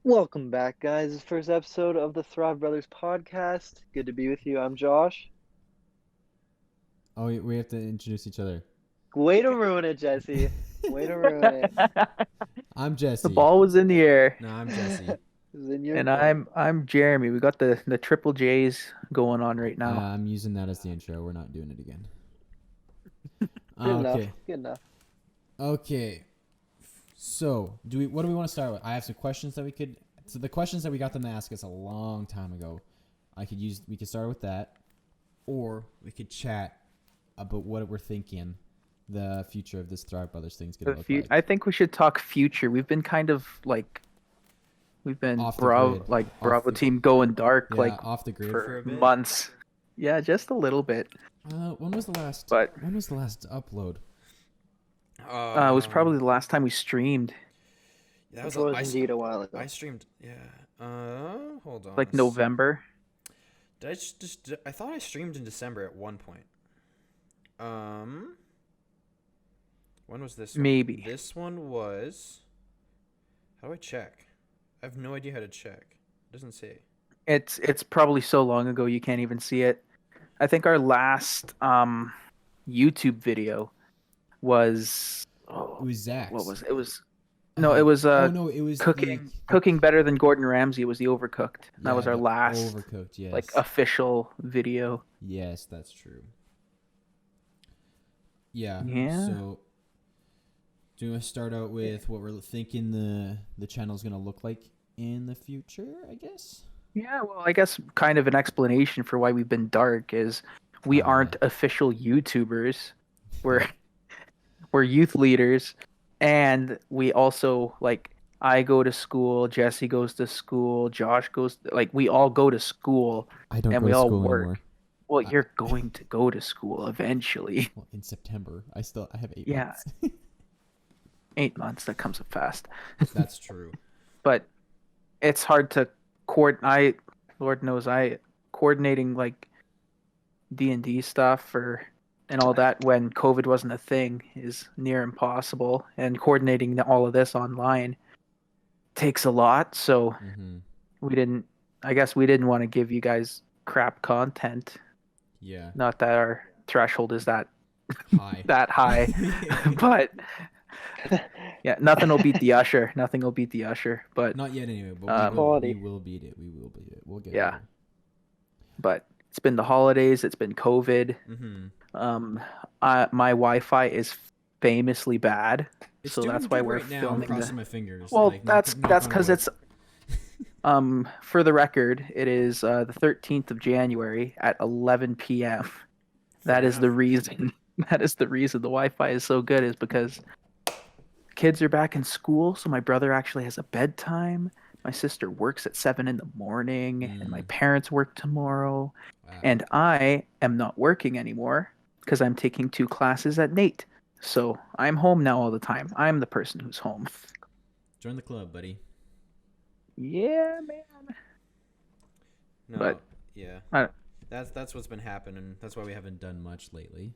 Welcome back, guys. This first episode of the Thrive Brothers podcast. Good to be with you. I'm Josh. Oh, we have to introduce each other. Way to ruin it, Jesse. Way to ruin it. I'm The Jesse. ball was in the air, No, I'm Jesse. This is in your and court. I'm Jeremy. We got the triple J's going on right now. I'm using that as the intro. We're not doing it again. Good enough. Okay. Good enough. Okay. So, what do we want to start with? I have some questions that we could. So the questions that we got them to ask us a long time ago. We could start with that, or we could chat about what we're thinking the future of this Thrive Brothers thing's gonna look like. I think we should talk future. We've been kind of like we've been Off the grid. Bravo team going dark Yeah, off the grid for a bit. months. Yeah, just a little bit. When was the last? But When was the last upload? it was probably the last time we streamed, That Which was indeed a while ago. I streamed. Yeah. Hold on. like November. Did I thought I streamed in December at one point. When was this one? Maybe. This one was. How do I check? I have no idea how to check. It doesn't say. It's probably so long ago you can't even see it. I think our last YouTube video was It was Zach's. what was it? It was no, it was no, it was cooking better than Gordon Ramsay. It was the Overcooked. That was our the last Overcooked. Yes. like official video. Yes, that's true. Yeah. Yeah. So, do you want to start out with what we're thinking the channel's gonna look like in the future? I guess. Yeah, well, I guess kind of an explanation for why we've been dark is we aren't official YouTubers. We're youth leaders, and we also like I go to school, Jesse goes to school, Josh goes like we all go to school I don't and go we to all school work. anymore. Well, you're going to go to school eventually. Well, in September, I have 8 Yeah. months. 8 months, that comes up fast. That's true. But it's hard to coordinate. Lord knows coordinating like D&D stuff and all that when COVID wasn't a thing is near impossible, and coordinating all of this online takes a lot. So Mm-hmm. I guess we didn't want to give you guys crap content. Yeah. Not that our threshold is that Hi. high, but yeah, nothing will beat the Usher. Nothing will beat the Usher. But Not yet, anyway. But Quality. we will beat it. We will beat it. We'll get Yeah. there. but it's been the holidays. It's been COVID. Mm-hmm. My Wi-Fi is famously bad, It's so doing that's why good we're right now. I'm filming. crossing my fingers. Well, like, knock that's on because wood. it's for the record, it is the 13th of January at 11 p.m. That is the reason. That is the reason the Wi-Fi is so good, is because kids are back in school. So my brother actually has a bedtime. My sister works at 7 in the morning, and my parents work tomorrow. Wow. And I am not working anymore because I'm taking 2 classes at Nate. So I'm home now all the time. I'm the person who's home. Join the club, buddy. Yeah, man. No, But- yeah. I- That's what's been happening. That's why we haven't done much lately.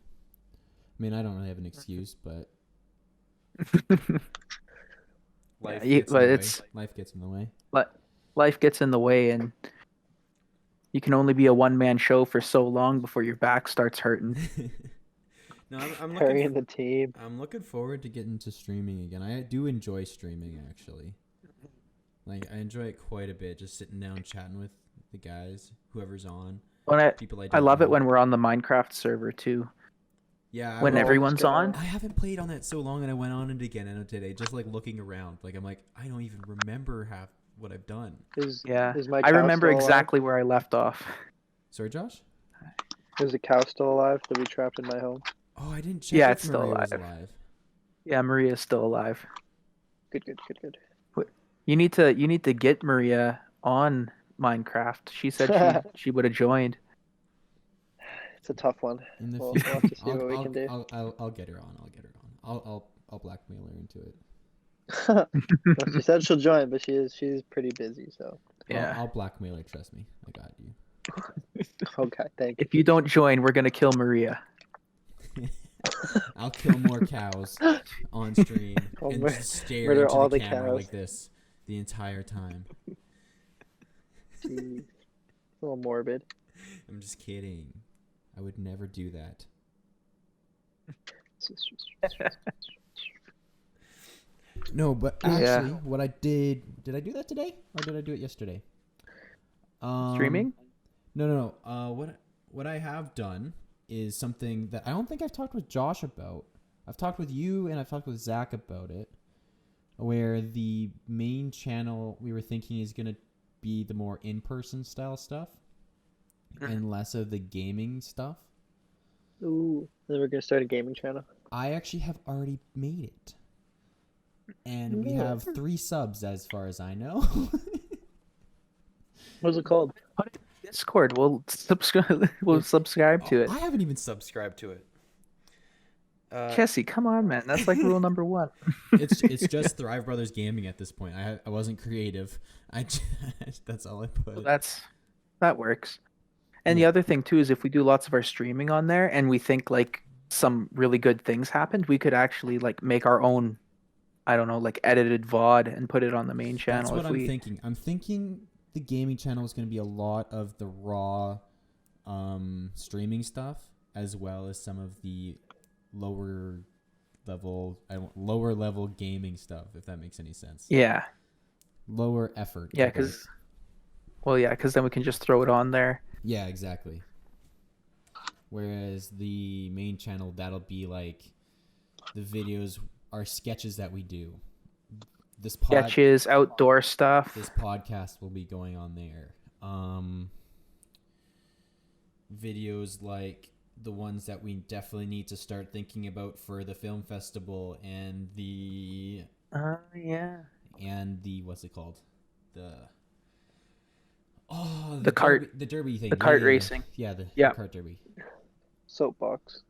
I mean, I don't really have an excuse, but life Yeah, gets but in the it's- way. Life gets in the way. Life gets in the way, and you can only be a one-man show for so long before your back starts hurting. No, I'm Carrying looking. the team. I'm looking forward to getting to streaming again. I do enjoy streaming, actually. Like, I enjoy it quite a bit. Just sitting down, chatting with the guys, whoever's on. People I don't love it know. when we're on the Minecraft server too. Yeah, When will everyone's just go- on. I haven't played on that so long, and I went on it again today, just like looking around. Like, I'm like, I don't even remember half what I've done. Yeah, Is my I cow remember still alive? exactly where I left off. Sorry, Josh? Is the cow still alive that we trapped in my home? Oh, I didn't check Yeah, if it's still Maria was alive. alive. Yeah, Maria's still alive. Good, good, good, good. You need to get Maria on Minecraft. She said she would have joined. It's a tough one. In the We'll future, have to see what we can do. I'll get her on. I'll get her on. I'll blackmail her into it. Well, she said she'll join, but she's pretty busy. So Yeah. I'll blackmail her. Trust me, I got you. okay, thank you. If you don't join, we're gonna kill Maria. I'll kill more cows on stream I'll and mur- just stare murder into all the the camera cows. like this. the entire time. Jeez. It's a little morbid. I'm just kidding. I would never do that. No, but actually, Yeah. what I did I do that today or did I do it yesterday? Streaming? No. What I have done is something that I don't think I've talked with Josh about. I've talked with you and I've talked with Zach about it, where the main channel we were thinking is gonna be the more in-person style stuff and less of the gaming stuff. Ooh, then we're gonna start a gaming channel. I actually have already made it. And we Yeah. have 3 subs as far as I know. What's it called? Put it in Discord. We'll subscribe. We'll subscribe to it. I haven't even subscribed to it. Jesse, come on, man. That's like rule number 1. It's just Thrive Brothers Gaming at this point. I wasn't creative. That's all I put. Well, that works. And the other thing too is if we do lots of our streaming on there and we think like some really good things happened, we could actually like make our own, I don't know, like edited VOD and put it on the main channel. That's what I'm thinking. I'm thinking the gaming channel is going to be a lot of the raw streaming stuff as well as some of the lower level gaming stuff, if that makes any sense. Yeah. Lower effort. Yeah, because then we can just throw it on there. Yeah, exactly. Whereas the main channel, that'll be like the videos are sketches that we do. Sketches, outdoor stuff. This podcast will be going on there. Videos like the ones that we definitely need to start thinking about for the film festival and the what's it called? The derby thing. The kart racing. Yeah, the kart derby. Soapbox.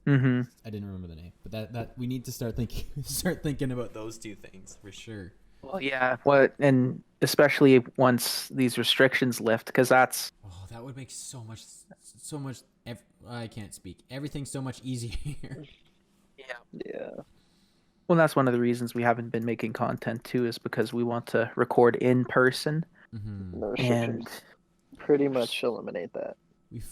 Mm-hmm. I didn't remember the name, but that we need to start thinking about those 2 things for sure. Well, yeah. And especially once these restrictions lift, because that's. Oh, that would make so much. I can't speak. Everything's so much easier. Yeah. Well, that's one of the reasons we haven't been making content too, is because we want to record in person. Mm-hmm. No restrictions. And pretty much eliminate that.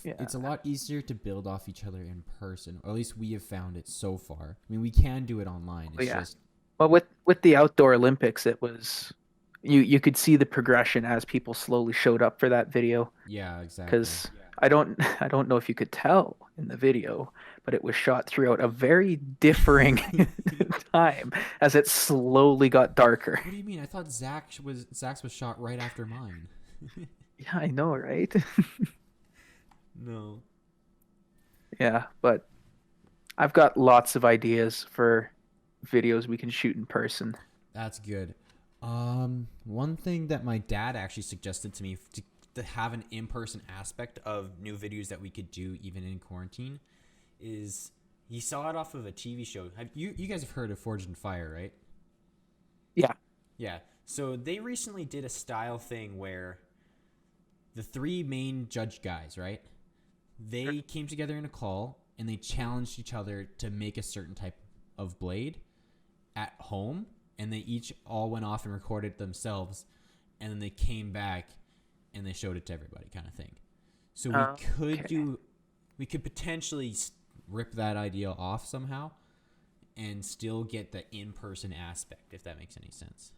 It's a lot easier to build off each other in person, or at least we have found it so far. I mean, we can do it online. It's just. Well, with the outdoor Olympics, it was you could see the progression as people slowly showed up for that video. Yeah, exactly. Because I don't know if you could tell in the video, but it was shot throughout a very differing time as it slowly got darker. What do you mean? I thought Zach's was shot right after mine. Yeah, I know, right? No. Yeah, but I've got lots of ideas for videos we can shoot in person. That's good. One thing that my dad actually suggested to me to have an in-person aspect of new videos that we could do even in quarantine is he saw it off of a TV show. You guys have heard of Forged in Fire, right? Yeah. Yeah. So they recently did a style thing where the 3 main judge guys, right? They came together in a call and they challenged each other to make a certain type of blade at home, and they each all went off and recorded themselves, and then they came back and they showed it to everybody, kind of thing. So we could potentially rip that idea off somehow and still get the in-person aspect, if that makes any sense.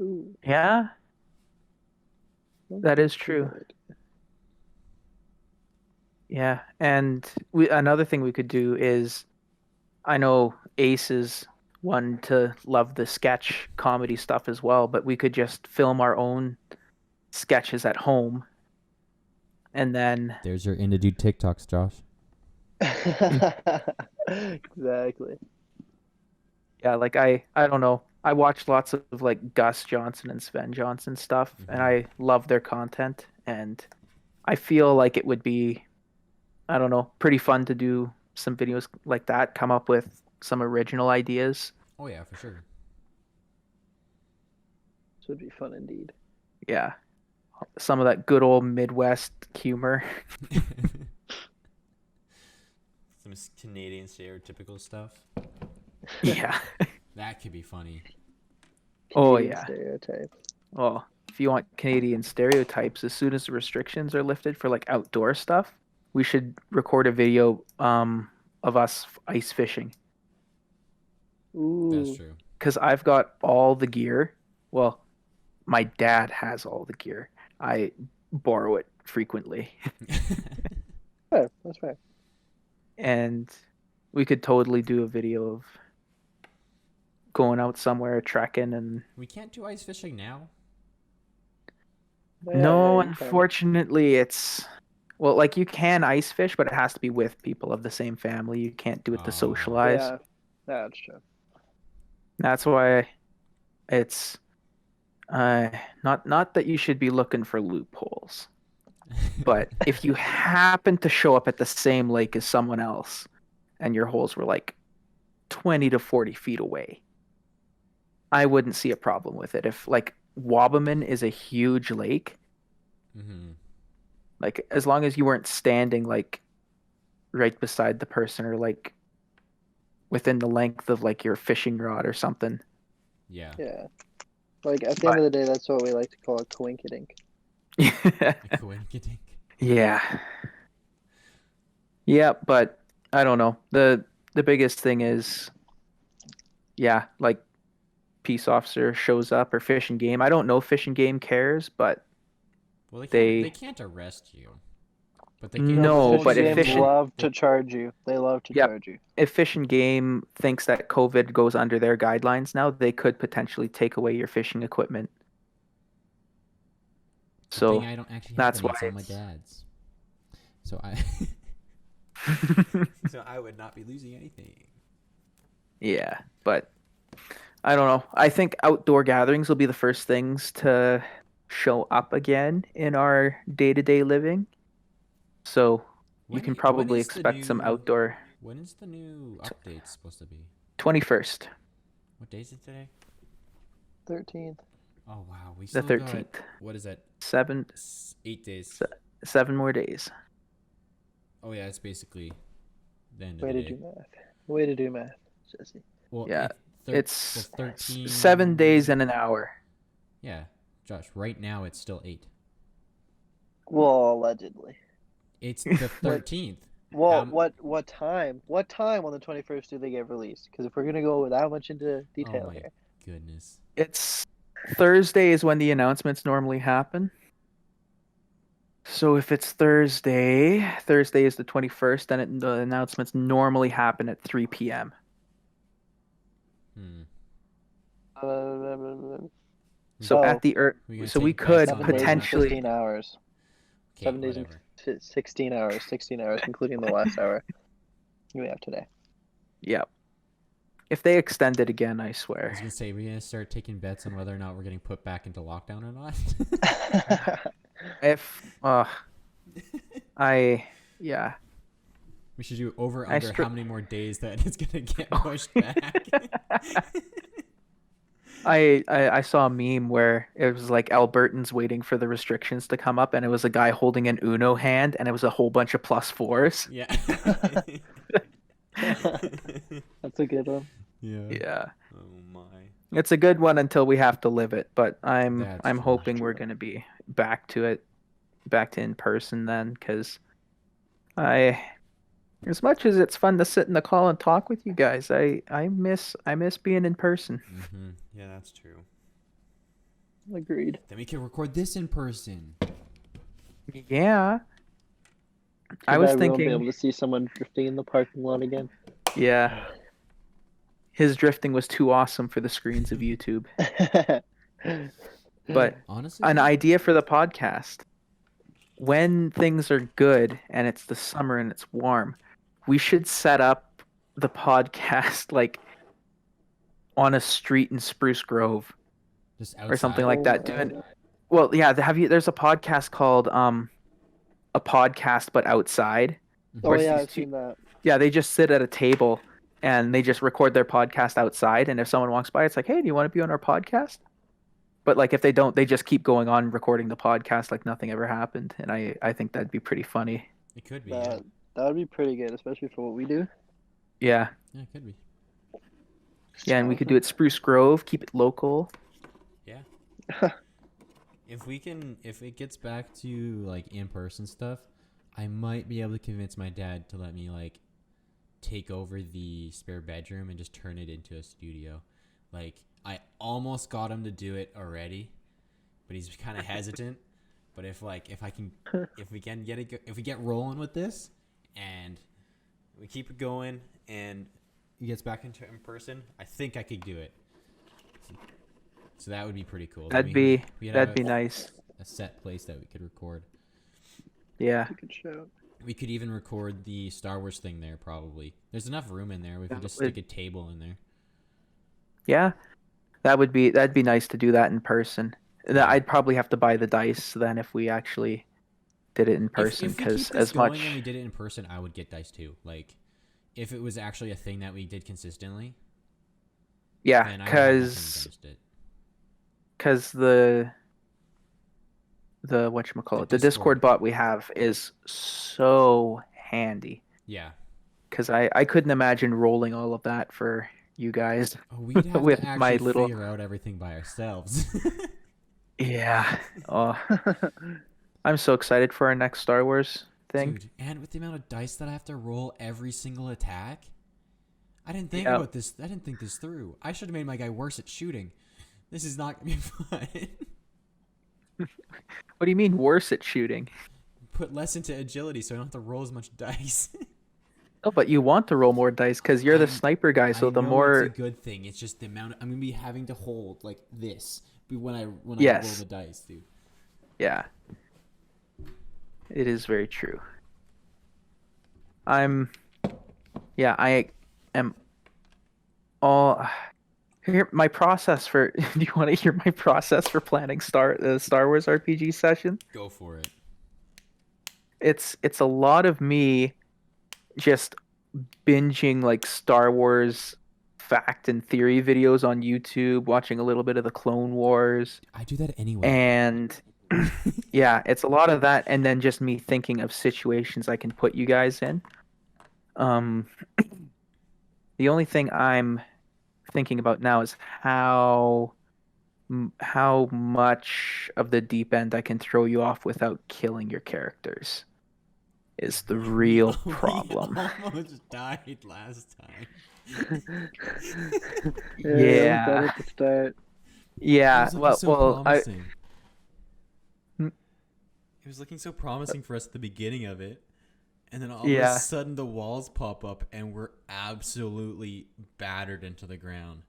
Ooh. Yeah. That is true. Yeah, and another thing we could do is, I know Ace is one to love the sketch comedy stuff as well, but we could just film our own sketches at home, and then There's your in to do TikToks, Josh. Exactly. yeah, like I don't know. I watch lots of like Gus Johnson and Sven Johnson stuff, and I love their content, and I feel like it would be, I don't know, pretty fun to do some videos like that, come up with some original ideas. Oh yeah, for sure. This would be fun indeed. Yeah. Some of that good old Midwest humor. Some Canadian stereotypical stuff. Yeah. That could be funny. Oh Canadian yeah. stereotype. Well, if you want Canadian stereotypes, as soon as the restrictions are lifted for like outdoor stuff, we should record a video of us ice fishing. That's Ooh, true. Because I've got all the gear. Well, my dad has all the gear. I borrow it frequently. fair. That's fair. And we could totally do a video of going out somewhere, trekking, and We can't do ice fishing now. Yeah, no, you can. unfortunately, it's well, like you can ice fish, but it has to be with people of the same family. You can't do it to Oh. socialize. Yeah, that's true. That's why it's uh not that you should be looking for loopholes, but if you happen to show up at the same lake as someone else and your holes were like 20 to 40 feet away, I wouldn't see a problem with it. If like Wabamun is a huge lake, Mm-hmm. like as long as you weren't standing like right beside the person or like within the length of like your fishing rod or something. Yeah. Yeah. Like at the end But of the day, that's what we like to call a coinkydink. A coincidence. yeah. Yeah, but I don't know. The biggest thing is yeah, like peace officer shows up or fish and game. I don't know if fish and game cares, but Well, they they can't arrest you, but they can No, but no, Fish and but if Game fish hold. and love They, to charge you. They love to yep, charge you. if fish and game thinks that COVID goes under their guidelines now, they could potentially take away your fishing equipment. good thing So I don't actually have that's any. why It's all my it's dad's. So so I would not be losing anything. yeah, but I don't know. I think outdoor gatherings will be the first things to show up again in our day-to-day living. So you can When probably is the expect some new outdoor when is the new update supposed to be? 21st, What day is it today? 13th. Oh wow, we the still got 13th. what is that? 7 8 days. 7 more days. Oh yeah, it's basically the end of Way the to day. do math. Way to do math, Jesse. Well, Yeah, so it's 13. 7 days and an hour. Yeah, Josh. Right now it's still 8. Well, allegedly. It's the 13th. Well, what time? What time on the 21st do they get released? Because if we're gonna go that much into Oh detail my here, goodness. It's Thursday is when the announcements normally happen. So if it's Thursday is the 21st, then the announcements normally happen at 3 p.m. Hmm. So Oh, at the We gonna so we take bets could on 7 days and potentially 16 hours. Okay, 7 days whatever. and 16 hours. 16 hours, including the last hour we have today. yeah. If they extend it again, I I was swear. gonna say we're gonna start taking bets on whether or not we're getting put back into lockdown or not. If I yeah. We should do over I under stri- how many more days that it's gonna get pushed back. I saw a meme where it was like Albertans waiting for the restrictions to come up, and it was a guy holding an Uno hand, and it was a whole bunch of +4s. Yeah. That's a good one. Yeah. Yeah, Oh my. it's a good one until we have to live it. But I'm That's I'm true. hoping we're gonna be back to in person then, because I, as much as it's fun to sit in the call and talk with you guys, I miss being in person. Mm-hmm. Yeah, that's true. Agreed. Then we can record this in person. Yeah, I Too was bad we won't be thinking. able to see someone drifting in the parking lot again. Yeah, his drifting was too awesome for the screens of YouTube. But Honestly, an though, idea for the podcast: when things are good and it's the summer and it's warm, we should set up the podcast like on a street in Spruce Grove just or something outside. like that. Well, yeah, there's a podcast called a podcast but outside. Oh Where it's yeah, these I've seen that. yeah, they just sit at a table and they just record their podcast outside, and if someone walks by, it's like, "Hey, do you want to be on our podcast?" But like if they don't, they just keep going on recording the podcast like nothing ever happened, and I think that'd be pretty funny. It could be. That would be pretty good, especially for what we do. Yeah. Yeah, it could be. Yeah, and we could do it Spruce Grove, keep it local. Yeah. If it gets back to like in-person stuff, I might be able to convince my dad to let me like take over the spare bedroom and just turn it into a studio. Like I almost got him to do it already, but he's kind of hesitant. But if we get rolling with this, and we keep it going, and he gets back into in person, I think I could do it. So that would be pretty cool. That'd We'd that'd have be nice. a set place that we could record. Yeah. That's a good show. We could even record the Star Wars thing there, probably. There's enough room in there. We could That just would- stick a table in there. Yeah. That'd be nice to do that in person. Yeah. I'd probably have to buy the dice then if we actually did it in person, If we keep because this as going much and we did it in person, I would get dice too. Like, if it was actually a thing that we did consistently, yeah, then I would have nothing because against it. the whatchamacallit, The the Discord bot we have is so handy, Yeah. because I couldn't imagine rolling all of that for you guys Oh, we'd have with to my actually little figure out everything by ourselves. yeah. Oh, I'm so excited for our next Star Wars thing. Dude, and with the amount of dice that I have to roll every single attack, I didn't think Yep. about this. I didn't think this through. I should have made my guy worse at shooting. This is not gonna be fun. What do you mean worse at shooting? Put less into agility so I don't have to roll as much dice. Oh, but you want to roll more dice because you're the I'm- sniper guy. So I the know more it's a good thing. It's just the amount I'm gonna be having to hold like this when I roll Yes. the dice, dude. yeah, it is very true. I am all here. My process for. Do you want to hear my process for planning Star Wars RPG session? Go for it. It's a lot of me just binging like Star Wars fact and theory videos on YouTube, watching a little bit of the Clone Wars, I do that anyway. and yeah, it's a lot of that, and then just me thinking of situations I can put you guys in. Um, the only thing I'm thinking about now is how much of the deep end I can throw you off without killing your characters is the real problem. We almost died last time. Yeah, that was at the start. Yeah, It was looking so I promising. Hmm. It was looking so promising for us at the beginning of it, and then all Yeah. of a sudden the walls pop up and we're absolutely battered into the ground.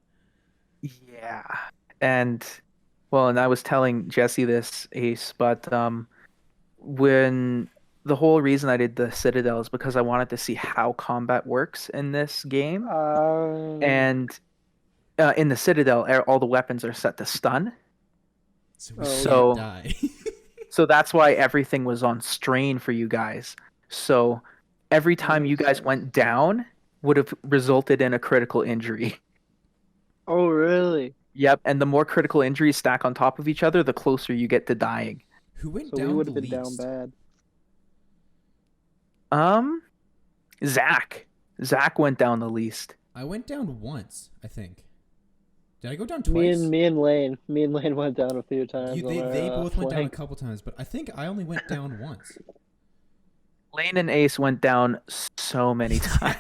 yeah, and and I was telling Jesse this, Ace, but when the whole reason I did the Citadel is because I wanted to see how combat works in this game, and in the Citadel, all the weapons are set to stun. So we So- can't die. So that's why everything was on strain for you guys. So every time you makes guys sense. went down would have resulted in a critical injury. Oh, really? Yep, and the more critical injuries stack on top of each other, the closer you get to dying. Who went So down we would the have been down least? bad. Zach went down the least. I went down once, I think. Did I go down twice? Me and Lane went down a few times. They on our, both went down a flank. couple times, but I think I only went down once. Lane and Ace went down so many times.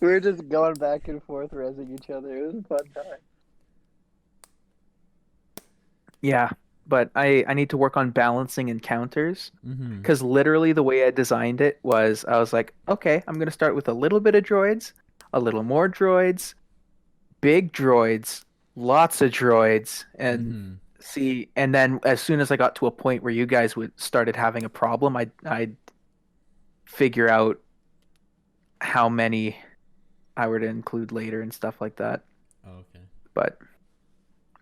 We were just going back and forth, resing each other. It was a fun time. Yeah, but I need to work on balancing encounters. Mm-hmm. Because literally the way I designed it was I was like, okay, I'm going to start with a little bit of droids, a little more droids, big droids, lots of droids, and Mm-hmm. see. And then as soon as I got to a point where you guys started having a problem, I'd figure out how many I were to include later and stuff like that. Oh, okay. But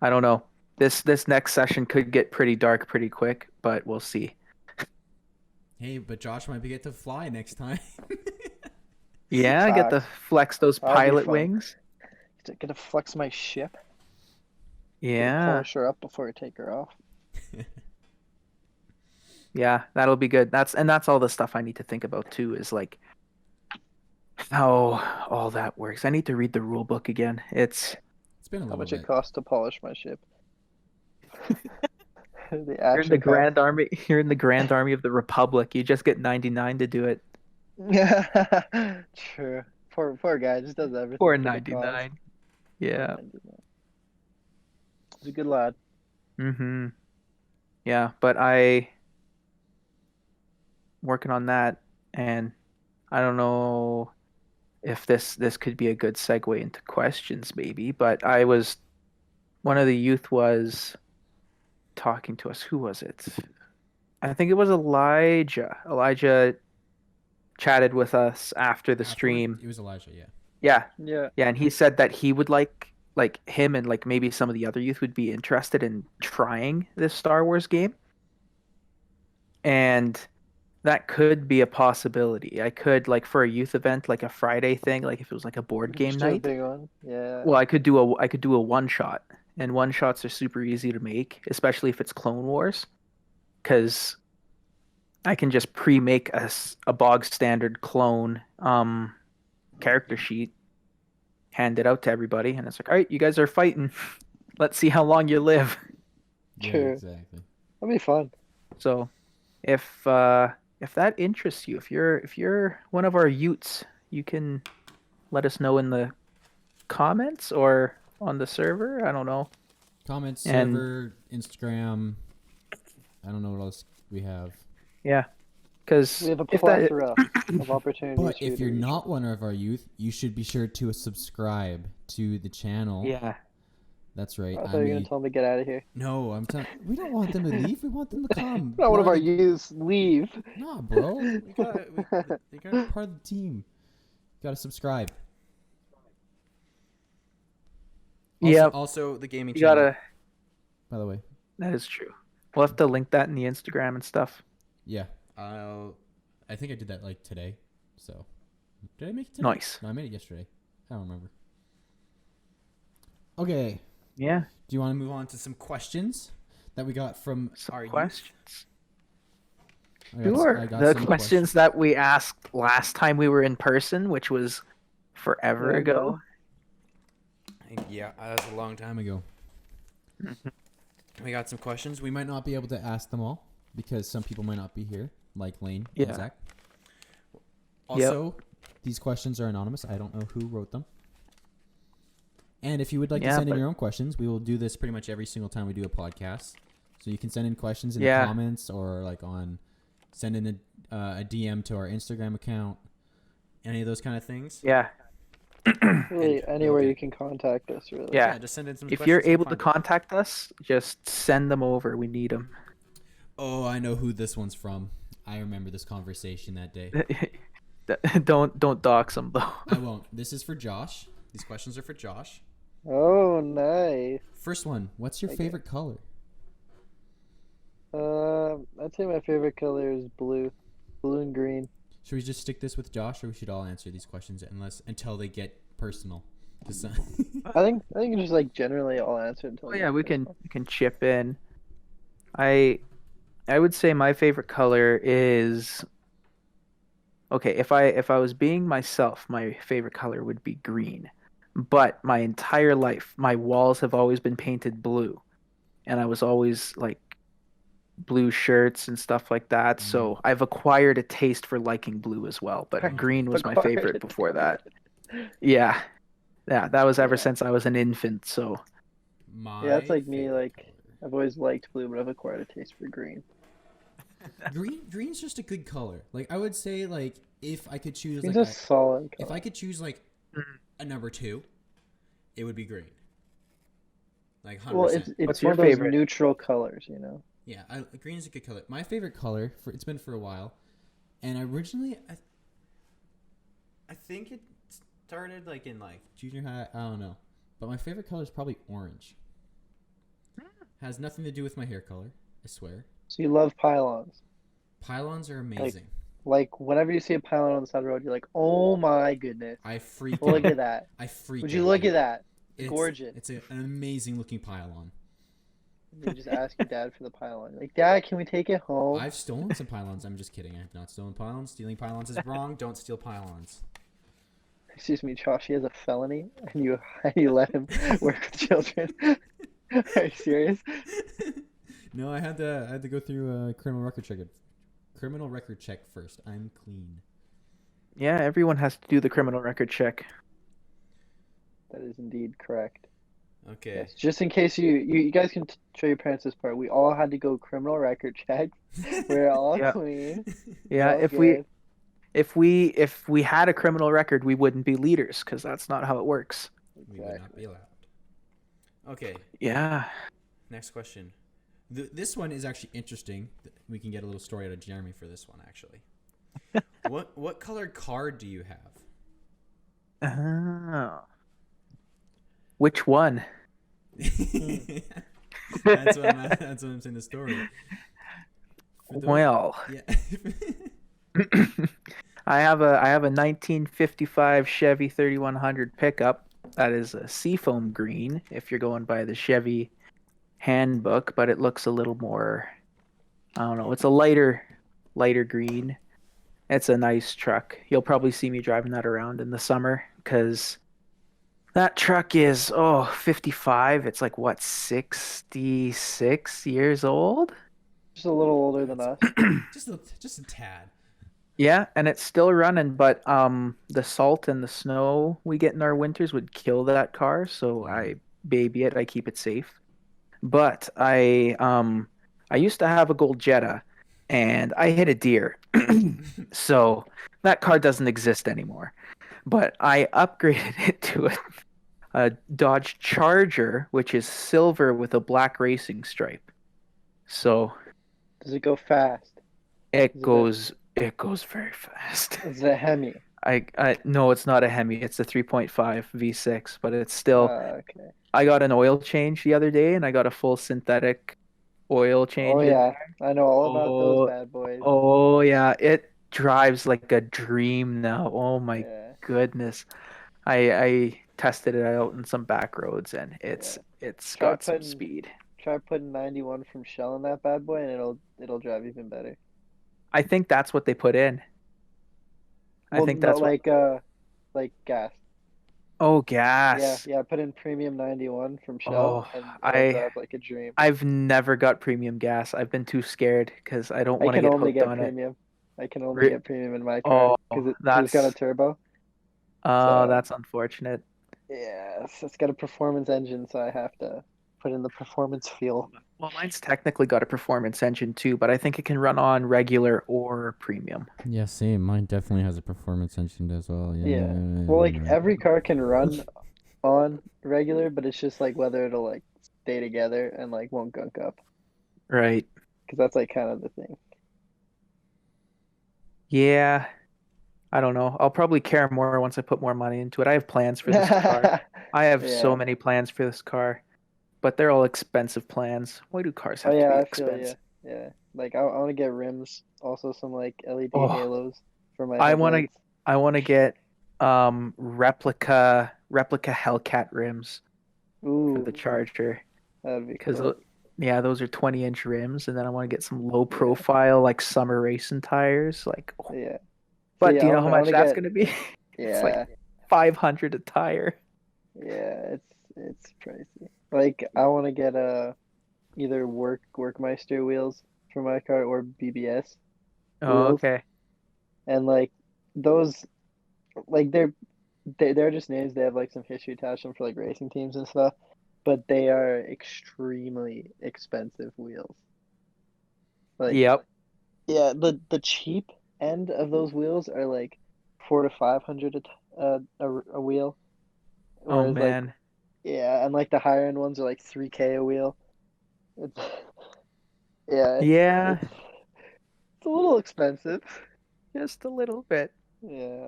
I don't know. This next session could get pretty dark pretty quick, but we'll see. Hey, but Josh might be get to fly next time. Yeah, I get to flex those That'll be pilot fun. wings. Gonna flex my ship. Yeah, Polish her up before I take her off. yeah, that'll be good. That's all the stuff I need to think about too, is like how all that works. I need to read the rule book again. It's It's been a how little much bit. it costs to polish my ship. The You're in actual the cost. Grand Army. You're in the Grand Army of the Republic. You just get 99 to do it. True. Poor guy just does everything Or for the cause. 99. Yeah. 4.99. He's a good lad. Mm-hmm. Yeah, but I working on that, and I don't know if this could be a good segue into questions, maybe. But one of the youth was talking to us. Who was it? I think it was Elijah. Elijah chatted with us after the Afterward, stream. it was Elijah. Yeah. Yeah, Yeah. yeah, and he said that he would like him and like maybe some of the other youth would be interested in trying this Star Wars game. And that could be a possibility. I could like for a youth event, like a Friday thing, like if it was like a board game Just do a night. big one. Yeah. Well, I could do a one shot, and one shots are super easy to make, especially if it's Clone Wars, because I can just pre-make a bog standard clone character sheet, hand it out to everybody, and it's like, all right, you guys are fighting. Let's see how long you live. Yeah, True. exactly. That'd be fun. So, if that interests you, if you're one of our Utes, you can let us know in the comments or on the server. I don't know. Comments, And- server, Instagram. I don't know what else we have. Yeah, because We have a if that plethora of opportunities. But for you if to you're reach not one of our youth, you should be sure to subscribe to the channel. yeah. That's right. I thought you were gonna tell them to get out of here. No, I'm telling. We don't want them to leave. We want them to come. Not one of Part our the- youths leave. Nah, bro. We gotta be part of the team. Gotta subscribe. Also, Yeah, Also, the gaming you channel. gotta. By the way, That is true. We'll have to link that in the Instagram and stuff. yeah. I think I did that like today. So, did I make it today? Nice. No, I made it yesterday. I don't remember. Okay. Yeah. Do you want to move on to some questions that we got from Some our youth? questions. I Sure. got The some questions that we asked last time we were in person, which was forever Yeah, ago. Yeah, that was a long time ago. We got some questions. We might not be able to ask them all because some people might not be here, like Lane Yeah. and Zach. Also, these questions are anonymous. I don't know who wrote them. And if you would like to Yeah, send in but- your own questions, we will do this pretty much every single time we do a podcast. So you can send in questions in Yeah. the comments or like send in a DM to our Instagram account, any of those kind of things. Yeah. Really, And- anywhere okay. you can contact us. Really. Yeah. Just send in some If questions. you're we'll able to find it. contact us, just send them over. We need them. Oh, I know who this one's from. I remember this conversation that day. Don't dox them though. I won't. This is for Josh. These questions are for Josh. Oh, nice. First one. What's your Okay. favorite color? I'd say my favorite color is blue, blue and green. Should we just stick this with Josh, or we should all answer these questions until they get personal? Just, I think just like generally I'll answer until. Oh you yeah, get we can personal. chip in. I would say my favorite color is okay, if I was being myself, my favorite color would be green. But my entire life, my walls have always been painted blue. And I was always like blue shirts and stuff like that. So I've acquired a taste for liking blue as well. But green was my Acquired favorite a before that. Yeah. Yeah, that was ever Yeah. since I was an infant. So Yeah, that's like me, favorite like- color. I've always liked blue, but I've acquired a taste for green. Green's just a good color. Like I would say, like if I could choose, Green's like a solid if color. I could choose like a number 2, it would be green. Like 100%. Well, it's What's one your of those favorite? neutral colors, you know. Yeah, green is a good color. My favorite color it's been for a while, and originally I think it started like in like junior high. I don't know, but my favorite color is probably orange. Has nothing to do with my hair color. I swear. So you love pylons. Pylons are amazing. Like whenever you see a pylon on the side of the road, you're like, "Oh my goodness! I freak Look out. at that! I freak. Would you out, look dude. at that? It's Gorgeous." It's an amazing looking pylon. You just ask your dad for the pylon. You're like, Dad, can we take it home? I've stolen some pylons. I'm just kidding. I have not stolen pylons. Stealing pylons is wrong. Don't steal pylons. excuse me, Josh, he has a felony, and you let him work with children. Are you serious? No, I had to go through a criminal record check first. I'm clean. Yeah, everyone has to do the criminal record check. That is indeed correct. Okay. Yes, just in case you guys can show your parents this part. We all had to go criminal record check. We're all Yeah. clean. We're Yeah, all good. if we had a criminal record, we wouldn't be leaders because that's not how it works. We would not be allowed. Okay. Yeah. Next question. This one is actually interesting. We can get a little story out of Jeremy for this one, actually. What colored car do you have? Oh. Which one? That's what I'm saying. The story. Well, Yeah. I have a 1955 Chevy 3100 pickup that is a seafoam green if you're going by the Chevy handbook, but it looks a little more, I don't know, it's a lighter green. It's a nice truck. You'll probably see me driving that around in the summer because that truck is 55. It's like what, 66 years old? Just a little older than us. just a tad. Yeah, and it's still running, but the salt and the snow we get in our winters would kill that car, so I baby it, I keep it safe. But I used to have a gold Jetta and I hit a deer. So that car doesn't exist anymore. But I upgraded it to a Dodge Charger, which is silver with a black racing stripe. So Does it go fast? it Is goes very fast. it a Hemi? I no, it's not a Hemi. It's a 3.5 V6, but it's still. Okay. I got an oil change the other day, and I got a full synthetic oil Oh change in yeah, there. I know all about those Oh, bad boys. oh yeah, it drives like a dream now. Oh my Yeah, goodness. I tested it out in some back roads, and yeah. it's Try got some putting speed. try putting 91 from Shell in that bad boy, and it'll drive even better. I think that's what they put in. I Well, think no, that's what. like gas. Oh, Yeah, gas. yeah. Put in premium 91 from Shell, Oh, and it'll I drive like a dream. I've never got premium gas. I've been too scared because I don't I want to can get only hooked get on it. premium. I can only Re- get premium in my car Oh, because it's got a that's turbo. So that's unfortunate. yeah, it's got a performance engine, so I have to put in the performance fuel. Well, mine's technically got a performance engine too, but I think it can run on regular or premium. Yeah, same. Mine definitely has a performance engine as well. Yeah. Well, like every car can run on regular, but it's just like whether it'll like stay together and like won't gunk up, Right. because that's like kind of the thing. Yeah. I don't know. I'll probably care more once I put more money into it. I have plans for this car. I have so Yeah. many plans for this car, but they're all expensive plans. Why do cars Oh have to yeah, be I feel you. expensive? Yeah. Like I want to get rims, also some like LED Oh, halos for my I want to headlights. I want to get replica Hellcat rims for the Ooh, Charger that'd be because cool. yeah, those are 20-inch rims, and then I want to get some low Yeah. profile like summer racing tires. Like, oh. Yeah. But See, do you know how I much want to that's get going to be? It's yeah. like 500 a tire. Yeah, it's pricey. Like I want to get either Workmeister wheels for my car or BBS Oh, wheels, okay. and like those, like they're just names. They have like some history attached to them for like racing teams and stuff, but they are extremely expensive wheels. Like Yep. yeah, the cheap end of those wheels are like 400 to 500 a wheel, Oh whereas like man. yeah, and like the higher end ones are like 3K a wheel. It's yeah, Yeah, it's a little expensive. just a little bit. Yeah,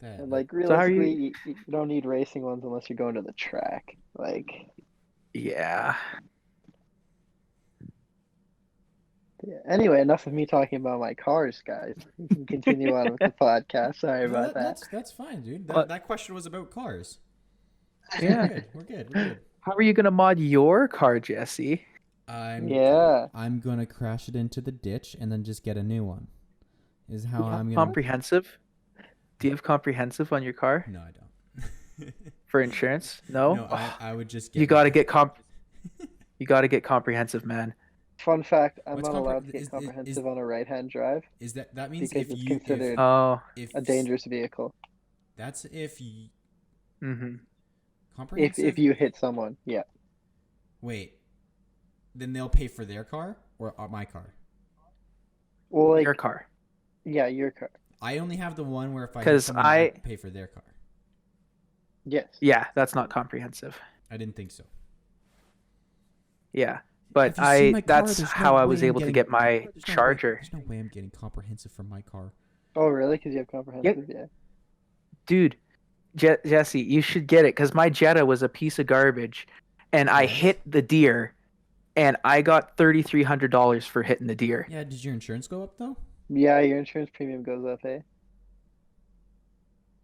that, and that like So how are you? realistically, you don't need racing ones unless you're going to the track. Like Yeah. yeah. Anyway, enough of me talking about my cars, guys. We can continue on with the podcast. Sorry no, about that. that's fine, dude. Well, That question was about cars. So we're yeah. good. We're good. We're good. How are you gonna mod your car, Jesse? Yeah. I'm gonna crash it into the ditch and then just get a new one. Is how How I'm gonna. comprehensive? Do you have comprehensive on your car No, I don't. for insurance? No. No, I would just get. You got to get You got to get comprehensive, man. Fun fact: I'm What's not allowed to get is comprehensive on a right-hand drive that means because if it's you considered Oh. if a dangerous vehicle. That's if you Mm-hmm. comprehensive. If you hit someone, yeah. Wait, then they'll pay for their car or my car. Well, like Your car. yeah, your car. I only have the one where if I hit 'Cause someone, I pay for their car. Yes. Yeah, that's not comprehensive. I didn't think so. Yeah, but Have you seen my car? that's There's no how I way was I'm able to getting- get my there's no way- charger. There's no way I'm getting comprehensive from my car. Oh, really? Because you have comprehensive, yeah. Dude, Jesse, you should get it because my Jetta was a piece of garbage, and I Yes. hit the deer, and I got $3,300 for hitting the deer. Yeah, did your insurance go up though? Yeah, your insurance premium goes up, eh?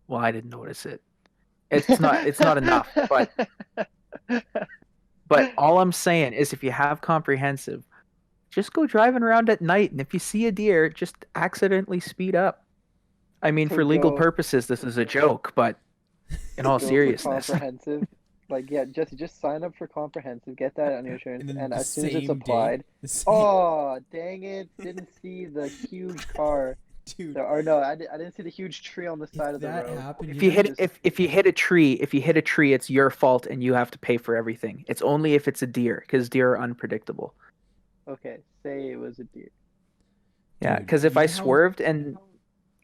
Well, I didn't notice it. It's not enough, but all I'm saying is if you have comprehensive, just go driving around at night, and if you see a deer, just accidentally speed up. I mean, So for legal go- purposes, this is a joke, but in all Go for seriousness, comprehensive. Like, yeah, just sign up for comprehensive, get that on your insurance, then and the as soon as it's same day- applied, the same- oh, dang it, didn't see the huge car. dude, Or no, I didn't see the huge tree on the side if of the that road. happened, if you hit just- if you hit a tree, it's your fault, and you have to pay for everything. It's only if it's a deer, because deer are unpredictable. Okay, say it was a deer. Yeah, Dude, because if you I know how- swerved and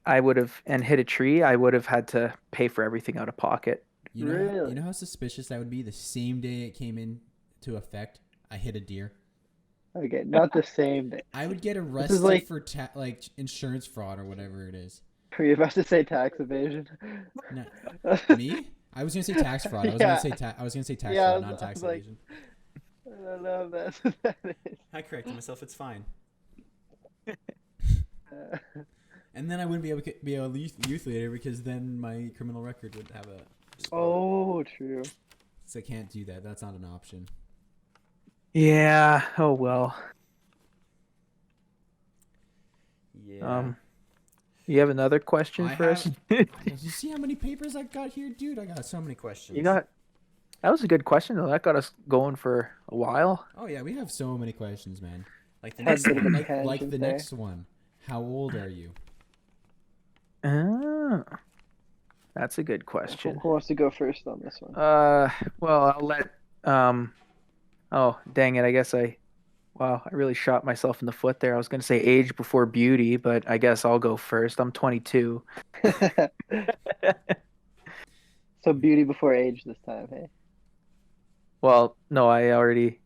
I would have and hit a tree, I would have had to pay for everything out of pocket. you know, Really? you know how suspicious that would be. The same day it came into effect, I hit a deer. Okay, not the same day. I would get arrested like- for like insurance fraud or whatever it is. Were you about to say tax evasion? No, me? I was gonna say tax fraud. I was gonna say I was gonna say tax Yeah, fraud, I not was tax like- evasion. I don't know if that's what that is. I corrected myself. It's fine. Uh, And then I wouldn't be able to be a youth leader because then my criminal record would have a. oh, true. So I can't do that. That's not an option. Yeah. Oh well. Yeah. You have another question I for us? Did you see how many papers I got here, dude? I got so many questions. You got. That was a good question though. That got us going for a while. Oh yeah, we have so many questions, man. Like the Had a next bit of one. a Like tangent the there. next one. How old are you? Oh, that's a good question. Who wants to go first on this one? Well, I'll let. Oh, dang it! I guess Wow, I really shot myself in the foot there. I was gonna say age before beauty, but I guess I'll go first. I'm 22. So beauty before age this time, hey? Well, no, I'm the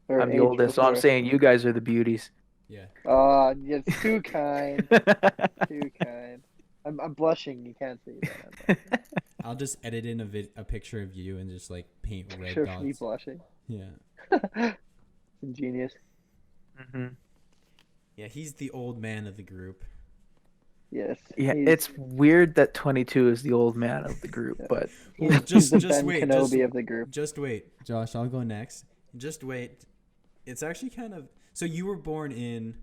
Or age oldest, so I'm before. saying you guys are the beauties. Yeah. Oh, you're too kind. Too kind. I'm blushing. You can't see that. I'll just edit in a picture of you and just like paint red Picture of me dots. blushing. Yeah. Ingenious. hmm Yeah, he's the old man of the group. Yes. Yeah, he's- it's weird that 22 is the old man of the group, but Well, he's the just Ben wait, Kenobi of the group. Just wait, Josh. I'll go next. Just wait. It's actually kind of. So you were born in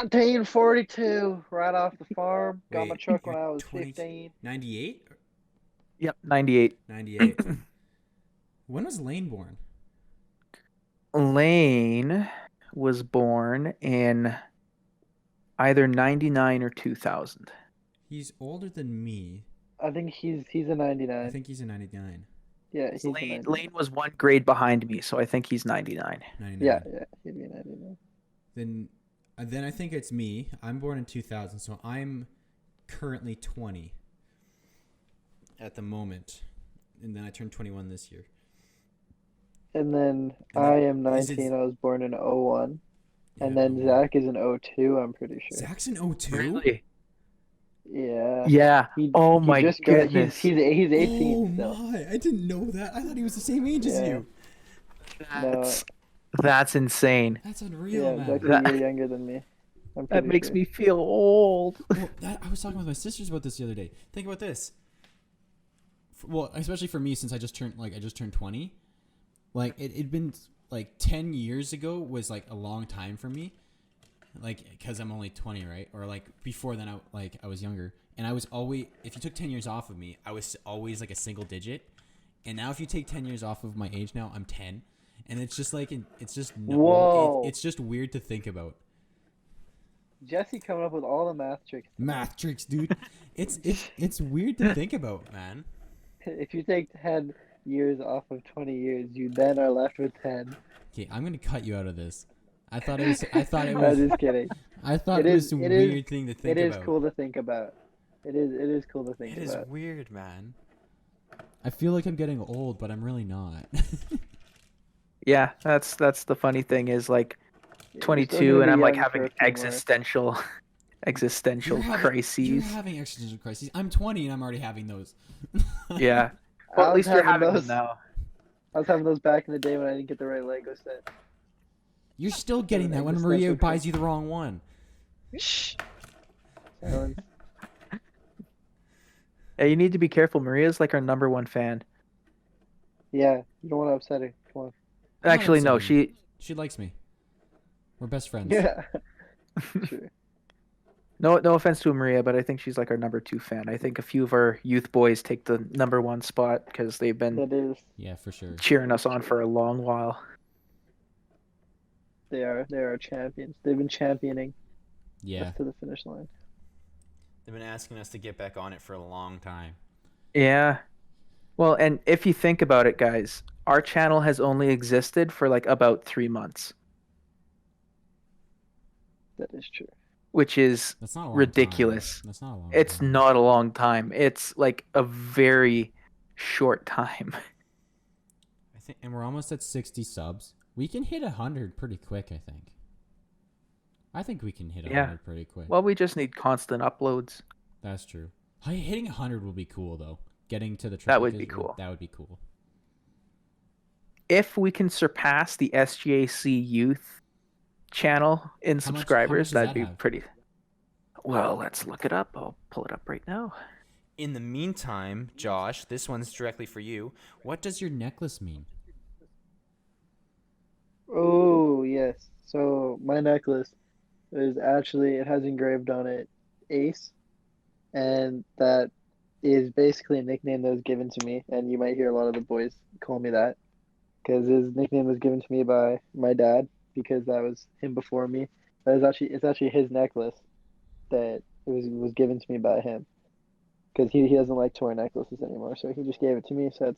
1942, right off the farm. Got my Wait, truck when you're I was 20 15. 98? yep, 98. 98. When was Lane born? Lane was born in either 99 or 2000. He's older than me. I think he's a 99. I think he's a 99. Yeah, he's a Lane 99. Lane was one grade behind me, so I think he's 99. 99. Yeah, he'd be a 99. Then I think it's me. I'm born in 2000, so I'm currently 20 at the moment. And then I turned 21 this year. And then And I then- am is it- 19. I was born in 01. And Yeah, then Zach is in 02, I'm pretty sure. Zach's in 02? Really? Yeah. Yeah. He- Oh he my just goodness. He's 18 Oh still. my! I didn't know that. I thought he was the same age as Yeah. you. That's insane. That's unreal, Yeah, man. Zach's a That- year younger than me. I'm That pretty makes sure. me feel old. Well, I was talking with my sisters about this the other day. Think about this. Well, especially for me, since I just turned 20. Like it'd been like 10 years ago was like a long time for me. like because I'm only 20, right? Or like before then, I was younger, and I was always, if you took 10 years off of me, I was always like a single digit, and now if you take 10 years off of my age now, I'm 10, and it's just like it's just Whoa. it's just weird to think about. Jesse coming up with all the math tricks. Math tricks, dude. It's weird to think about, man. If you take 10 years off of 20 years, you then are left with 10. Okay, I'm gonna cut you out of this. I thought it was. I'm just kidding. I thought it was a weird thing to think It about. is cool to think about. It is cool to think It about. is weird, man. I feel like I'm getting old, but I'm really not. Yeah, that's the funny thing is like You're still 22 gonna and be I'm like young for having a few more. existential You're crises. having existential crises. I'm 20 and I'm already having those. Yeah. Well, I at was least you're having having those. them now. I was having those back in the day when I didn't get the right Lego set. You're still getting that when Existential Maria buys you the wrong one. Shh. Silence. Hey, you need to be careful. Maria's like our number one fan. Yeah, you don't want to upset her. Come on. I'm not Actually, no, upsetting She likes me. We're best friends. Yeah. Sure. no offense to Maria, but I think she's like our number 2 fan. I think a few of our youth boys take the number 1 spot because they've been That is. Yeah, for sure. cheering us on for a long while. They are champions. They've been championing Yeah. us to the finish line. They've been asking us to get back on it for a long time. Yeah. Well, and if you think about it, guys, our channel has only existed for like about 3 months, That is true. which is That's not a long ridiculous. Time. That's not a long It's time. not a long time. It's like a very short time. I think, and we're almost at 60 subs. We can hit 100 pretty quick, I think. I think we can hit 100 pretty quick. Well, we just need constant uploads. That's true. Hitting 100 will be cool, though. Getting to the That would be cool. That would be cool. If we can surpass the SGAC Youth channel in How much subscribers, does that'd that be have? pretty. Well, let's look it up. I'll pull it up right now. In the meantime, Josh, this one's directly for you. What does your necklace mean? Oh, yes. So my necklace is actually, it has engraved on it Ace, and that is basically a nickname that was given to me, and you might hear a lot of the boys call me that, because his nickname was given to me by my dad, because that was him before me. It's actually his necklace that was given to me by him, because he doesn't like to wear necklaces anymore, so he just gave it to me. So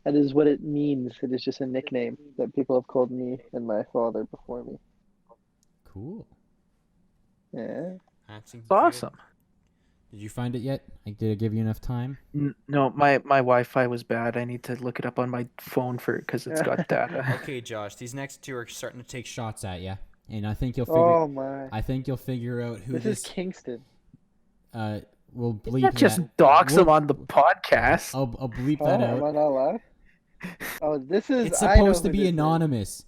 that is what it means. It is just a nickname that people have called me and my father before me. Cool. Yeah. That's It's awesome. Did you find it yet? Did I give you enough time? No, my Wi-Fi was bad. I need to look it up on my phone because it's got data. Okay, Josh. These next two are starting to take shots at you, and I think you'll figure. Oh my. I think you'll figure out who This is Kingston. We'll bleep Not just that. dox them on the podcast. I'll bleep Oh, that am I out. not live? Oh, this is. It's I know supposed to who be this anonymous. is.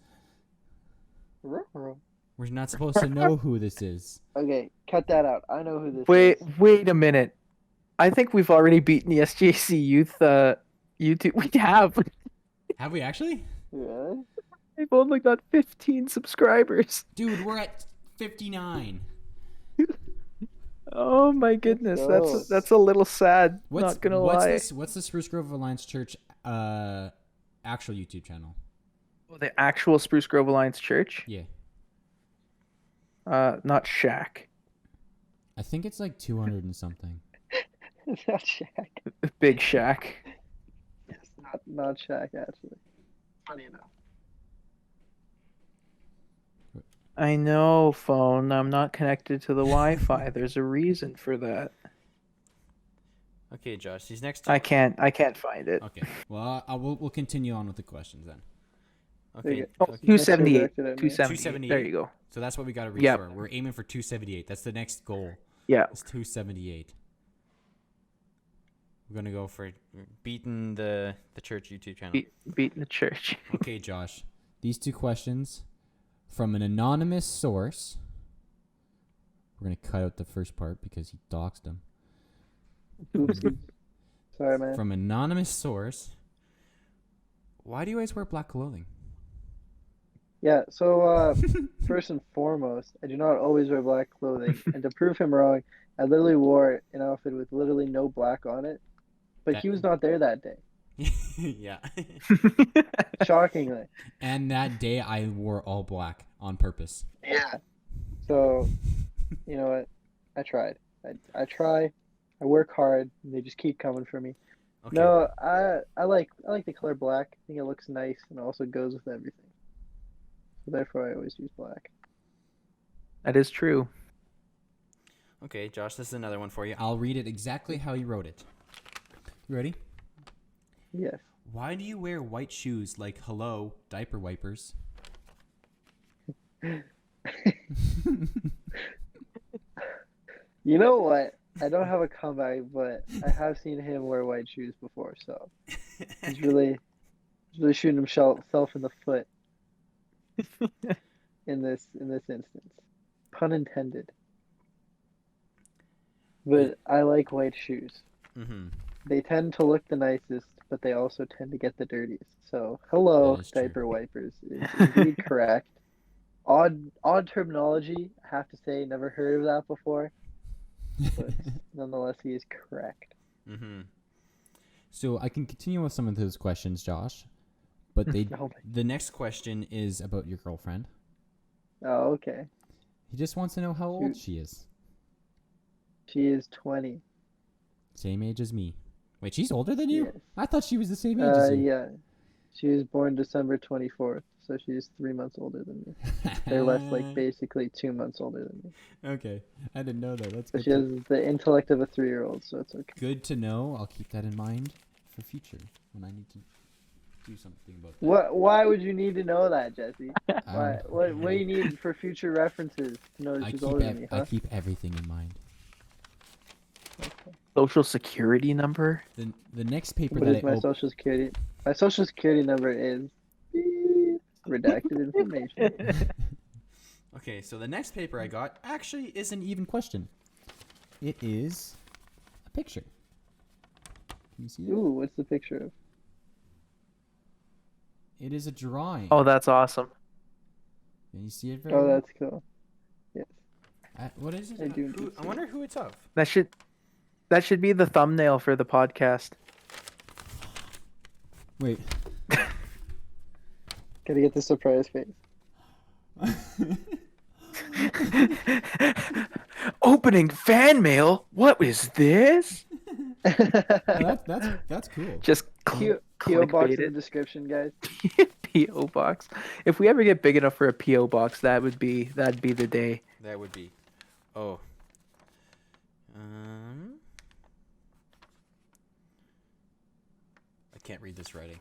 We're not supposed to know who this is. Okay, cut that out. I know who this Wait is. a minute. I think we've already beaten the SJC Youth YouTube. We have. Have we actually? Really? We've only got 15 subscribers. Dude, we're at 59. Oh my goodness, go. that's a little sad. Not gonna lie. What's the Spruce Grove Alliance Church actual YouTube channel? The actual Spruce Grove Alliance Church? Yeah. Not Shack. I think it's like 200 and something. It's not Shaq. Big Shack. It's not Shaq, actually. Funny enough. I know, phone. I'm not connected to the Wi-Fi. There's a reason for that. Okay, Josh. These next two. I can't find it. Okay. Well, we'll continue on with the questions then. Okay. Okay. Oh, okay. 278. directed at me. 278. There you go. So that's what we got to reach Yep. for. We're aiming for 278. That's the next goal. Yeah. It's 278. We're gonna go for beating the church YouTube channel. Beating the church. Okay, Josh. These two questions from an anonymous source. We're gonna cut out the first part because he doxed him. Oopsie. Sorry, man. From an anonymous source. Why do you guys wear black clothing? Yeah, so first and foremost, I do not always wear black clothing, and to prove him wrong, I literally wore an outfit with literally no black on it, but That he was not there that day, yeah. shockingly. And that day I wore all black on purpose. Yeah. So, you know what? I tried. I try. I work hard, and they just keep coming for me. Okay. No, I like the color black. I think it looks nice and also goes with everything. So therefore, I always use black. That is true. Okay, Josh, this is another one for you. I'll read it exactly how you wrote it. You ready? Yes. Why do you wear white shoes like hello diaper wipers? You know what? I don't have a comeback, but I have seen him wear white shoes before, so he's really shooting himself in the foot in this instance. Pun intended. But I like white shoes. Mm-hmm. They tend to look the nicest, but they also tend to get the dirtiest. So, That hello, is true. diaper wipers is indeed correct. Odd terminology, I have to say, never heard of that before, but nonetheless, he is correct. Mm-hmm. So I can continue with some of those questions, Josh. But Oh, the next question is about your girlfriend. oh, okay. He just wants to know how old Shoot. she is. She is 20. Same age as me. Wait, she's older than you? Yes. I thought she was the same age as you. Yeah. She was born December 24th, so she's 3 months older than me. They're less like basically 2 months older than me. Okay, I didn't know that. That's But good. she has the intellect of a 3-year-old, so it's okay. Good to know. I'll keep that in mind for future when I need to do something about that. Why would you need to know that, Jesse? Um, What do you need for future references to know that she's older than me, I huh? keep everything in mind. Okay. Social security number? The next paper What that is I my opened. social security? My social security number is redacted information. Okay, so the next paper I got actually is an even question. It is a picture. Can you see it? Ooh, what's the picture of? It is a drawing. Oh, that's awesome. Can you see it very Oh, well? that's cool. Yes. What is it? I do indeed I see wonder who it's of. That should be the thumbnail for the podcast. Wait. Gotta get the surprise face. Opening fan mail? What is this? That's cool. Just P.O. box clickbait in the it. description, guys. P.O. box. If we ever get big enough for a P.O. box, that'd be the day. That would be. Oh. I can't read this writing.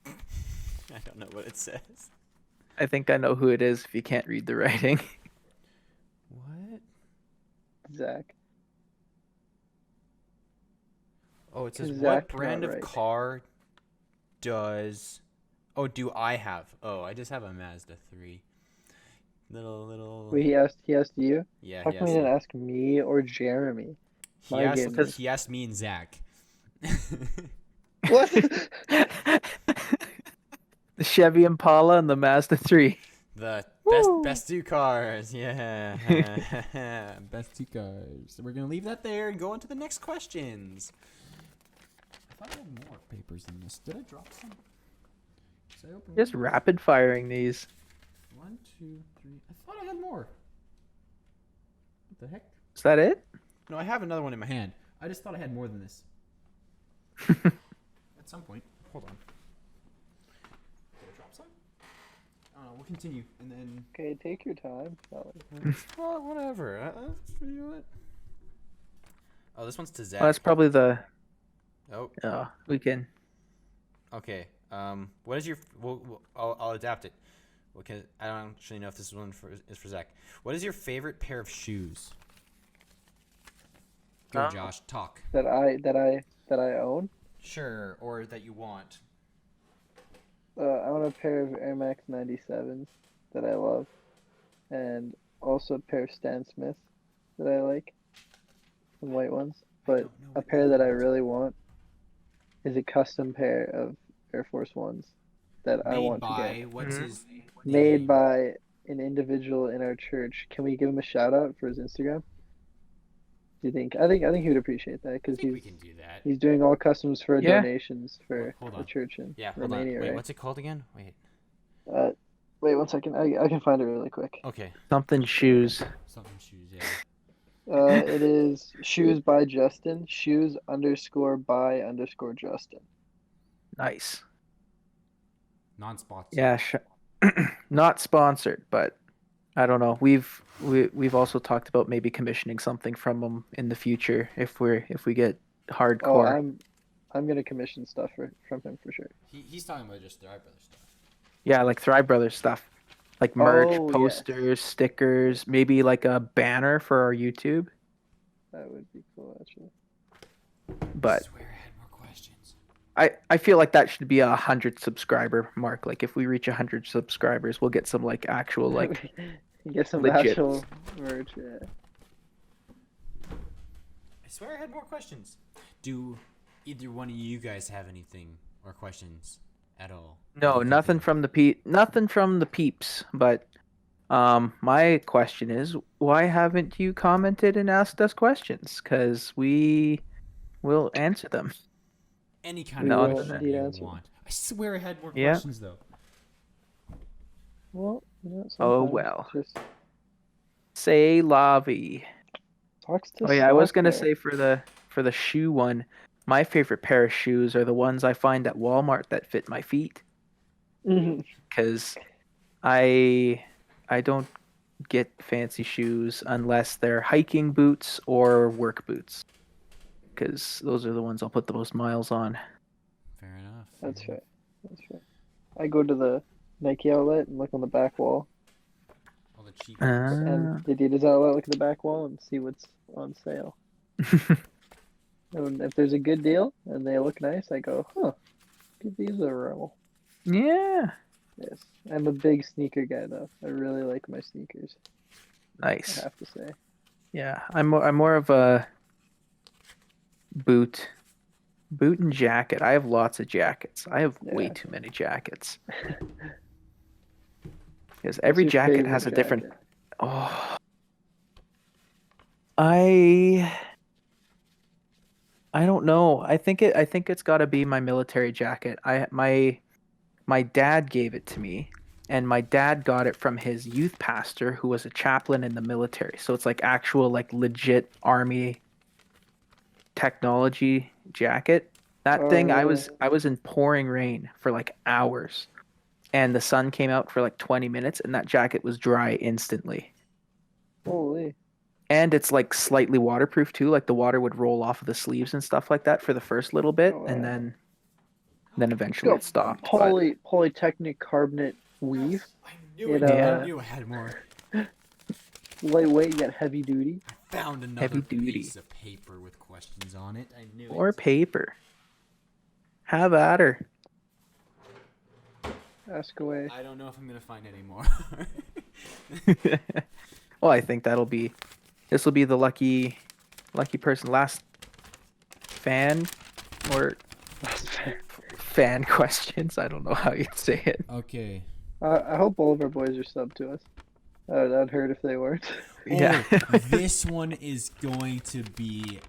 I don't know what it says. I think I know who it is if you can't read the writing. What? Zach. Oh, it says Zach what cannot brand of write. car does? Oh, do I have? Oh, I just have a Mazda 3. Little. Wait, he asked you? Yeah, How he come he asked. didn't ask me or Jeremy? My goodness. He asked me and Zach. What? The Chevy Impala and the Mazda 3. The Woo! best two cars, yeah. Best two cars. So we're gonna leave that there and go on to the next questions. I thought I had more papers in this. Did I drop some? Did I open Just one? rapid firing these. 1, 2, 3. I thought I had more. What the heck? Is that it? No, I have another one in my hand. I just thought I had more than this. At some point. Hold on. Did I drop some? I don't know. We'll continue, and then. Okay, take your time. Well, whatever. You know what? Oh, this one's to Zach. Well, that's probably the. Oh, We can. okay. What is your? I'll adapt it. Okay, I don't actually know if this one is for Zach. What is your favorite pair of shoes? Go, Josh. Talk. That I own. Sure, or that you want. I own a pair of Air Max 97s that I love, and also a pair of Stan Smiths that I like, some white ones. But a pair that I really want is a custom pair of Air Force Ones that I Made want to by get. what's Mhm. his Made name? by an individual in our church. Can we give him a shout out for his Instagram? Do you think? I think he would appreciate that I because think we can do that. he's doing all customs for Yeah. donations for Hold a on. church in Yeah, hold on. Romania, Wait, right? what's it called again? Wait. Uh, Wait 1 second. I can find it really quick. Okay. Something shoes. Something shoes. Yeah. It is shoes by Justin. Shoes underscore by underscore Justin. Nice. Non-sponsored. Yeah. Not sponsored, but I don't know. We've also talked about maybe commissioning something from them in the future if we get Oh, hardcore. I'm gonna commission stuff from him for sure. He's talking about just Thrive Brothers stuff. Yeah, like Thrive Brothers stuff. Like merch, Oh yes, posters, stickers, maybe like a banner for our YouTube. that would be cool actually. I But swear I had more questions. I feel like that should be 100 subscriber mark. Like if we reach 100 subscribers, we'll get some like actual like Get some legit. actual merch. Yeah. I swear I had more questions. Do either one of you guys have anything or questions at all? No, nothing from the peeps. But my question is, why haven't you commented and asked us questions? Because we will answer them. Any kind We of will question indeed you answer. want. I swear I had more Yeah. questions though. Well, Oh, sometimes well. just Say la vie. talks to Oh yeah, I was gonna software. say for the shoe one, my favorite pair of shoes are the ones I find at Walmart that fit my feet. Mhm. Because I don't get fancy shoes unless they're hiking boots or work boots. Because those are the ones I'll put the most miles on. Fair enough. That's fair. That's fair. I go to the Nike outlet and look on the back wall, All the cheap ones. and the Adidas outlet look at the back wall and see what's on sale. And if there's a good deal and they look nice, I go, huh, give these a roll. Yeah, Yes, I'm a big sneaker guy though. I really like my sneakers. I nice. have to say. Yeah, I'm more of a boot and jacket. I have lots of jackets. I have way Yeah. too many jackets. Because What's every your jacket favorite has a different. jacket? Oh, I don't know. I think it's got to be my military jacket. My dad gave it to me, and my dad got it from his youth pastor who was a chaplain in the military. So it's like actual like legit army technology jacket. That Oh, thing really? I was in pouring rain for like hours, and the sun came out for like 20 minutes, and that jacket was dry instantly. Holy. And it's like slightly waterproof too. Like the water would roll off of the sleeves and stuff like that for the first little bit, Oh, and wow. then eventually it stopped. But Polytechnic carbonate weave. I knew it. Yeah. I knew I had more. Lightweight yet heavy duty. I found another Heavy duty. piece of paper with questions on it. I knew or it. paper. Have at her. Ask away. I don't know if I'm gonna find any more. Well, I think this will be the lucky person. Last fan or fan questions. I don't know how you'd say it. Okay. I hope all of our boys are subbed to us. I'd hurt if they weren't. Yeah. Oh, this one is going to be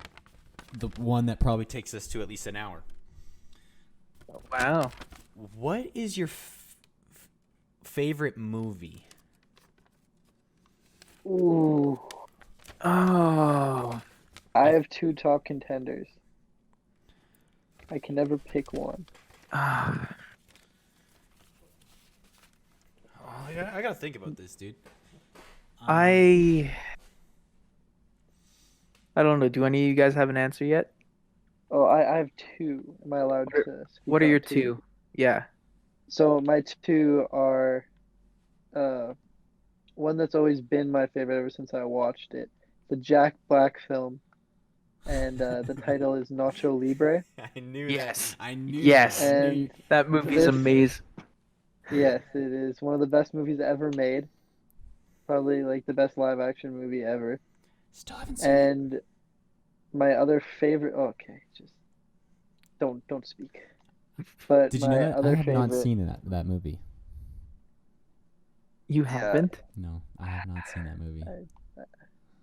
the one that probably takes us to at least an hour. Wow. What is your favorite movie? Ooh. Oh. I have two top contenders. I can never pick one. Ah. Oh, I gotta think about this, dude. I don't know. Do any of you guys have an answer yet? Oh, I have two. Am I allowed to speak What are on your two? Yeah. So my two are one that's always been my favorite ever since I watched it. The Jack Black film, and the title is Nacho Libre. I knew Yes. that. I knew Yes. that. I knew And That movie's this- amazing. yes, it is one of the best movies ever made. Probably like the best live action movie ever. Still haven't seen it. And my other favorite. Okay, just don't speak. But Did you know my that? I other have not favorite, seen that movie. You yeah, haven't? No, I have not seen that movie.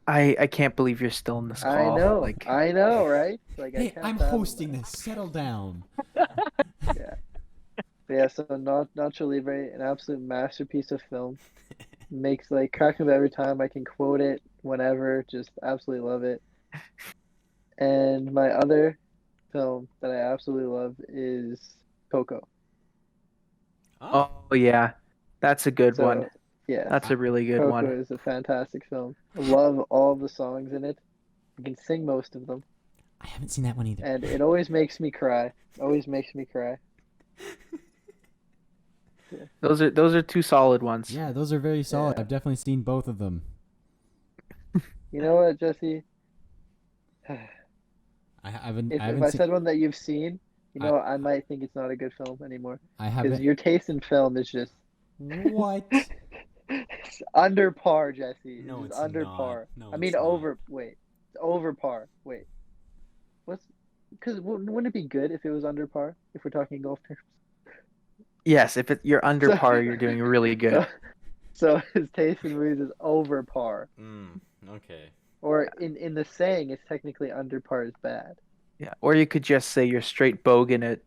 I can't believe you're still in this call. Like, I know, right? Like I Hey, can't I'm fathom hosting that. this. Settle down. Yeah, but yeah. So Nacho Libre, an absolute masterpiece of film. Makes like crack me up every time. I can quote it whenever. Just absolutely love it. And my other film that I absolutely love is Coco. Oh, oh yeah, that's a good one. So yes, That's I, a really good Coco one. is a fantastic film. I love all the songs in it. I can sing most of them, I haven't seen that one either. and it always makes me cry. Always makes me cry. Yeah. Those are two solid ones. Yeah, those are very solid. Yeah. I've definitely seen both of them. You know what, Jesse? I If haven't I seen. said one that you've seen, I I might think it's not a good film anymore I because haven't. your taste in film is just What? it's under par, Jesse. It's No, just it's under not. par. No, I mean it's not. over. Wait, it's over par. Wait, what's? Because wouldn't it be good if it was under par? If we're talking golf terms. Yes, if you're under So, par, you're doing really so, good. so his taste in movies is over par, Okay. or in the saying, it's technically under par is bad. Yeah, or you could just say you're straight bogan it.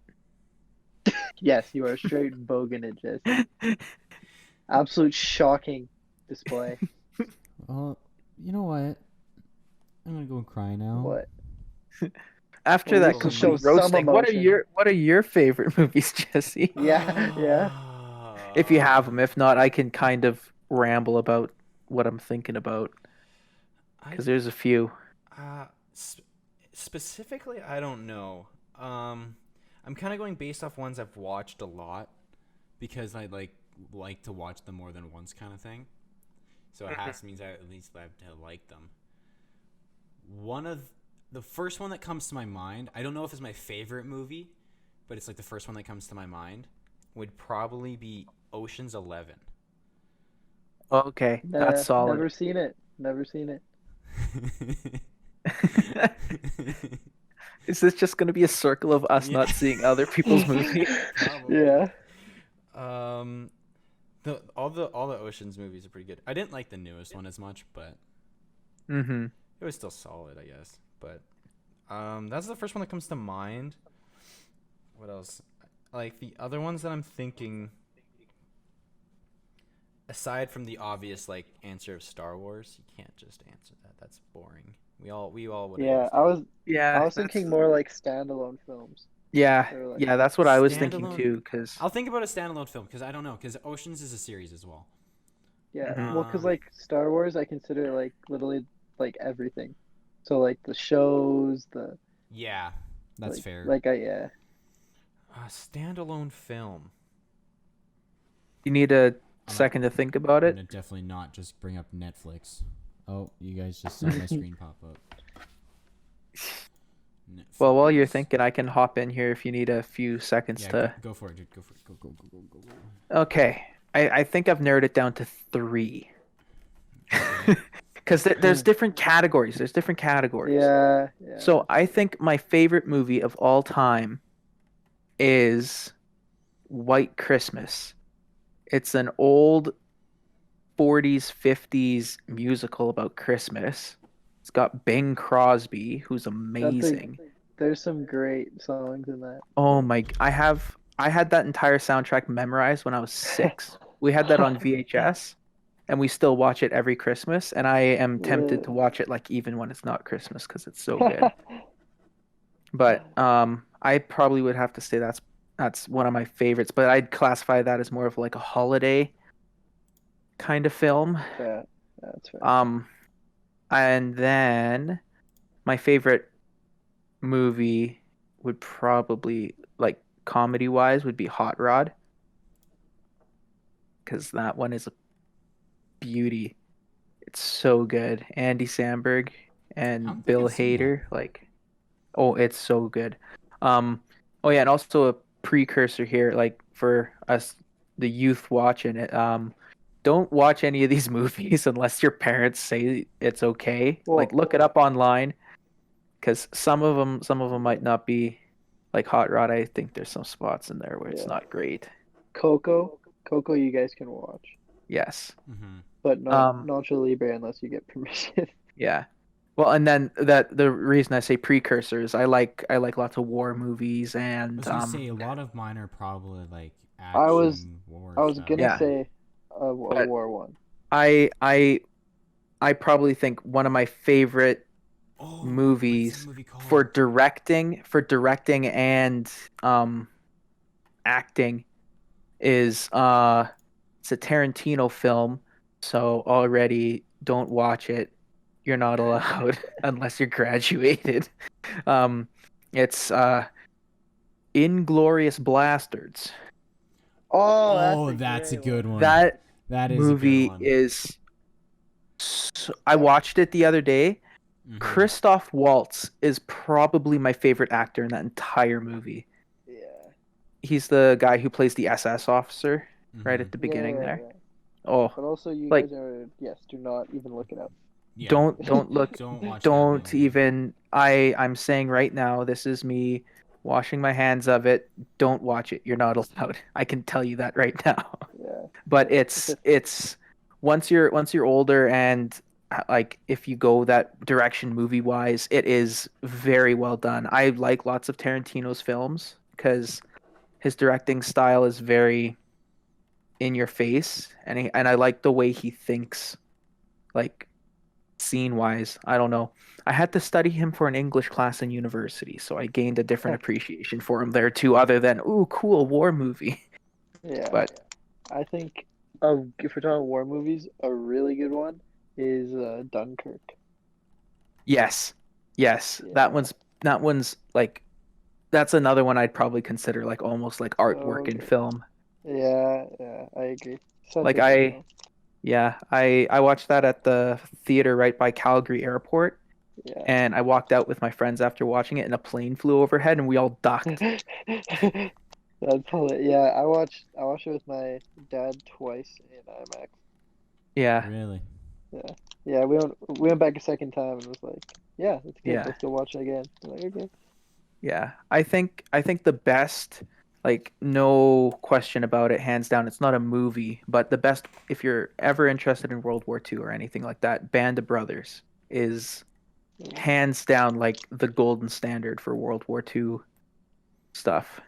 Yes, you are straight bogan it, Jesse. Absolute shocking display. Well, you know what? I'm gonna go and cry now. What? After Well, at that least to show complete some roasting, emotion. what are your favorite movies, Jesse? Yeah, yeah. If you have them, if not, I can kind of ramble about what I'm thinking about I because there's a few. uh sp- specifically, I don't know. I'm kind of going based off ones I've watched a lot because I like to watch them more than once, kind of thing. So it has means I at least have to like them. One of the first one that comes to my mind, I don't know if it's my favorite movie, but it's like the first one that comes to my mind, would probably be Ocean's 11. Okay, that's solid. Never seen it. Never seen it. Is this just going to be a circle of us Yeah. not seeing other people's movies? Probably. Yeah. Um, all the Ocean's movies are pretty good. I didn't like the newest one as much, but Mm-hmm. it was still solid, I guess. But that's the first one that comes to mind. What else? Like the other ones that I'm thinking, aside from the obvious like answer of Star Wars, you can't just answer that. That's boring. We all would have Yeah. guessed that. I Yeah, was thinking more like standalone films. yeah, Or like yeah. That's what I was thinking Standalone. too. Because I'll think about a standalone film because I don't know because Oceans is a series as well. yeah. Mhm. Well, because like Star Wars, I consider like literally like everything. So like the shows, the Yeah, that's fair. like I yeah. A standalone film. you need a I'm second to think about I'm it. gonna definitely not just bring up Netflix. Oh, you guys just saw my screen pop up. Well, while you're Netflix. thinking, I can hop in here if you need a few seconds Yeah, to. go for it, dude. Go for it. Go. Okay, I think I've narrowed it down to three. Okay. Because there's different categories. There's different categories. Yeah, yeah. So I think my favorite movie of all time is White Christmas. It's an old 40s, 50s musical about Christmas. It's got Bing Crosby, who's amazing. There's some great songs in that. Oh my, I had that entire soundtrack memorized when I was 6. We had that on VHS and we still watch it every Christmas and I am tempted to watch it like even when it's not Christmas because it's so good. But I probably would have to say that's one of my favorites, but I'd classify that as more of like a holiday kind of film. Yeah, that's right. And then my favorite movie would probably like comedy wise would be Hot Rod because that one is a beauty. It's so good. Andy Samberg I and don't think Bill I've seen that. Hader, like, oh, it's so good. Oh yeah, and also a precursor here, like for us, the youth watching it. Don't watch any of these movies unless your parents say it's okay. Well, Like, look it up online because some of them might not be Like Hot Rod, I think there's some spots in there where it's Yeah. not great. Coco, you guys can watch, Yes. Mm-hmm. but not Um, Nacho Libre unless you get permission. yeah. Well, and then the reason I say precursors, I like lots of war movies I and was gonna say a lot of mine are probably like I was action war I was stuff. gonna yeah. say a But war one. I I I probably think one of my favorite Oh, what's that movies movie for called? directing and um acting is it's a Tarantino film, so already don't watch it. You're not allowed unless you're graduated. Um it's Inglorious Bastards. Oh, that's Oh, a that's a great good one. one. That That is a good movie one. is I watched it the other day. Mm-hmm. Christoph Waltz is probably my favorite actor in that entire movie. Yeah. He's the guy who plays the SS officer right Mm-hmm. at the Yeah, beginning yeah, there. yeah. Oh, But also, you like guys are, yes, do not even look it up. Yeah. don't look, Don't watch that don't movie. even. I'm saying right now, this is me washing my hands of it. Don't watch it. You're not allowed. I can tell you that right now. Yeah. But Yeah. it's once you're older and like if you go that direction movie wise, it is very well done. I like lots of Tarantino's films because his directing style is very in your face, and I like the way he thinks, like scene wise. I don't know. I had to study him for an English class in university, so I gained a different appreciation for him there too, other than ooh, cool war movie. Yeah. But I think, if we're talking war movies, a really good one is Dunkirk. yes, yes, that Yeah. one's like that's another one I'd probably consider like almost like So artwork in good. film. Yeah, yeah, I agree. Such Like a good film. I watched that at the theater right by Calgary Airport, Yeah. and I walked out with my friends after watching it, and a plane flew overhead, and we all ducked. That's hilarious. Yeah, I watched it with my dad twice in IMAX. Yeah, Really? Yeah. Yeah, we went back a second time and was like, yeah, it's good. yeah, Let's go watch it again. I'm like, okay. yeah. I think the best, like no question about it, hands down, it's not a movie, but the best if you're ever interested in World War II or anything like that, Band of Brothers is Yeah. hands down like the golden standard for World War II stuff.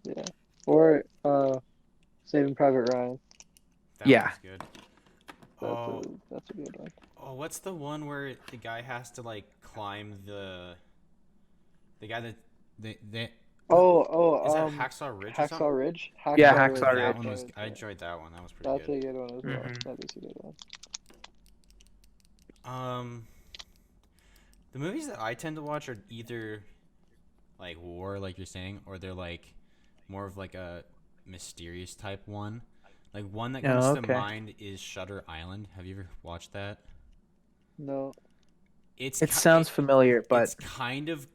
Yeah. Or Saving Private Ryan. That Yeah. one's good. That's a Oh, that's a good one. oh, what's the one where the guy has to like climb the guy that they Oh, is that oh, Hacksaw Ridge or something? Hacksaw Ridge. Yeah, Hacksaw Ridge. Hacksaw That Ridge. one Hacksaw was Ridge. I Yeah. enjoyed that one. That was pretty That's good. a good one as well. Hmm. That is a good one. Um, the movies that I tend to watch are either like war, like you're saying, or they're like more of like a mysterious type one. Like one that comes Oh, to okay. mind is Shutter Island. Have you ever watched that? No. It's It sounds familiar, but it's kind of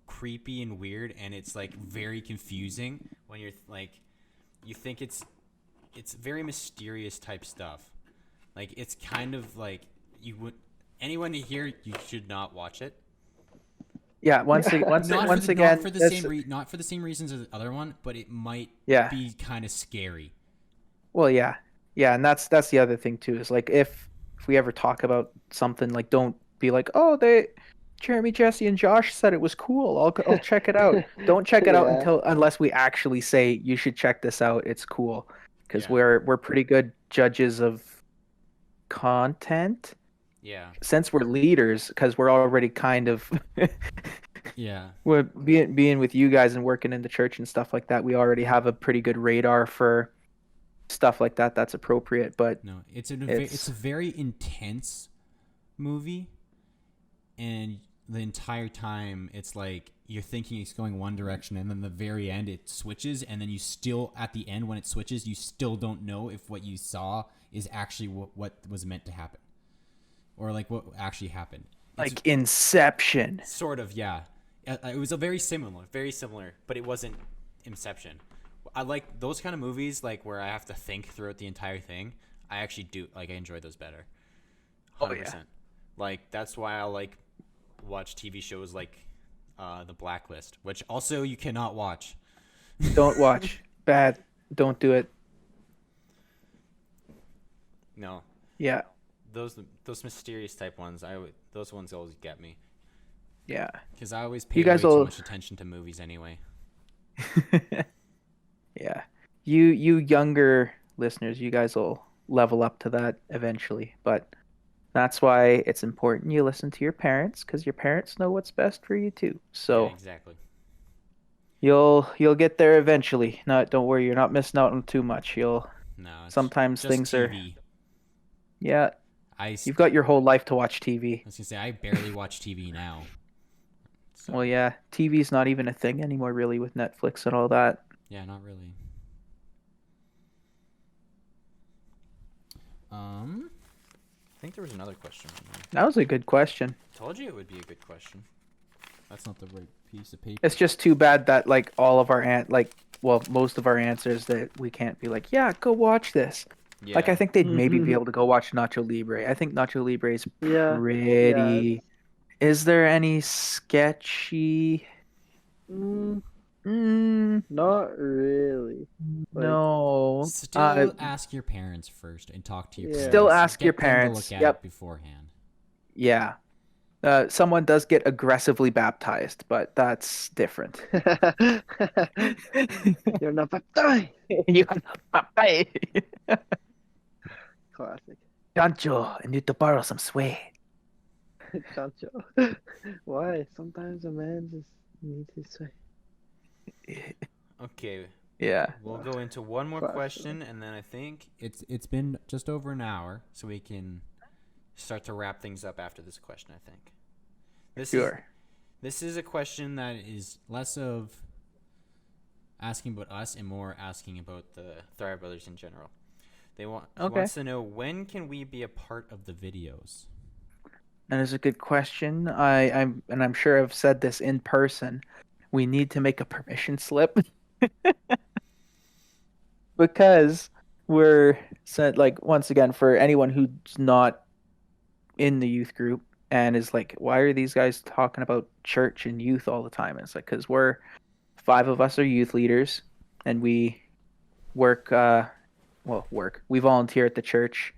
creepy and weird, and it's like very confusing when you're like you think it's very mysterious type stuff. Like it's kind of like you would anyone here you should not watch it. yeah, once Not again, for the this not for the same reasons as the other one, but it might yeah. be kind of scary. Well, yeah. Yeah, and that's the other thing too is like if we ever talk about something like don't be like, "Oh, they Jeremy, Jesse, and Josh said it was cool. I'll check it out." Don't check it out Yeah. until unless we actually say you should check this out. It's cool because Yeah. we're pretty good judges of content Yeah. since we're leaders because we're already kind of Yeah. we're being with you guys and working in the church and stuff like that. We already have a pretty good radar for stuff like that that's appropriate, but No, it's it's a very intense movie, and the entire time it's like you're thinking it's going one direction, and then the very end it switches, and then you still at the end when it switches you still don't know if what you saw is actually what was meant to happen, or like what actually happened. It's like Inception. sort of, yeah. It was a very similar, but it wasn't Inception. I like those kind of movies, like where I have to think throughout the entire thing. I actually do like I enjoy those better. Oh 100%. yeah. Like that's why I like watch TV shows like The Blacklist, which also you cannot watch. Don't watch. Bad. Don't do it. No, Yeah. those mysterious type ones. Those ones always get me Yeah. because I always You pay guys way too will. much attention to movies anyway. Yeah. You younger listeners, you guys will level up to that eventually. But that's why it's important you listen to your parents because your parents know what's best for you too. Yeah, So exactly. you'll get there eventually. Not don't worry, you're not missing out on too much. You'll No, it's sometimes just things are TV. yeah, I you've got your whole life to watch TV. was gonna say I barely watch TV now. So Well, yeah, TV's not even a thing anymore really with Netflix and all that. yeah, not really. I think there was another question on there. That was a good question. Told you it would be a good question. That's not the right piece of paper. It's just too bad that like all of our most of our answers that we can't be like, yeah, go watch this. Yeah. Like I think they'd maybe be Mhm. able to go watch Nacho Libre. I think Nacho Libre is Yeah, pretty. Is there any sketchy? mm, Mm, not really. Like, no. Still ask your parents first and talk to your Yeah. Still parents. ask your Get them to parents. look at Yep. it beforehand. Yeah. Someone does get aggressively baptized, but that's different. you're not baptized. You are not baptized. Classic. Chancho, I need to borrow some suede. Chancho. Why? Sometimes a man just needs his way. Okay, Yeah. we'll go into one more Classic. question, and then I think it's been just over an hour, so we can start to wrap things up after this question. I think Sure. this is a question that is less of asking about us and more asking about the Thrive Brothers in general. He wants to know, when can we be a part of the videos? That is a good question. I'm sure I've said this in person. We need to make a permission slip because we're sent like once again for anyone who's not in the youth group and is like, why are these guys talking about church and youth all the time? And it's like because we're five of us are youth leaders and we work we volunteer at the church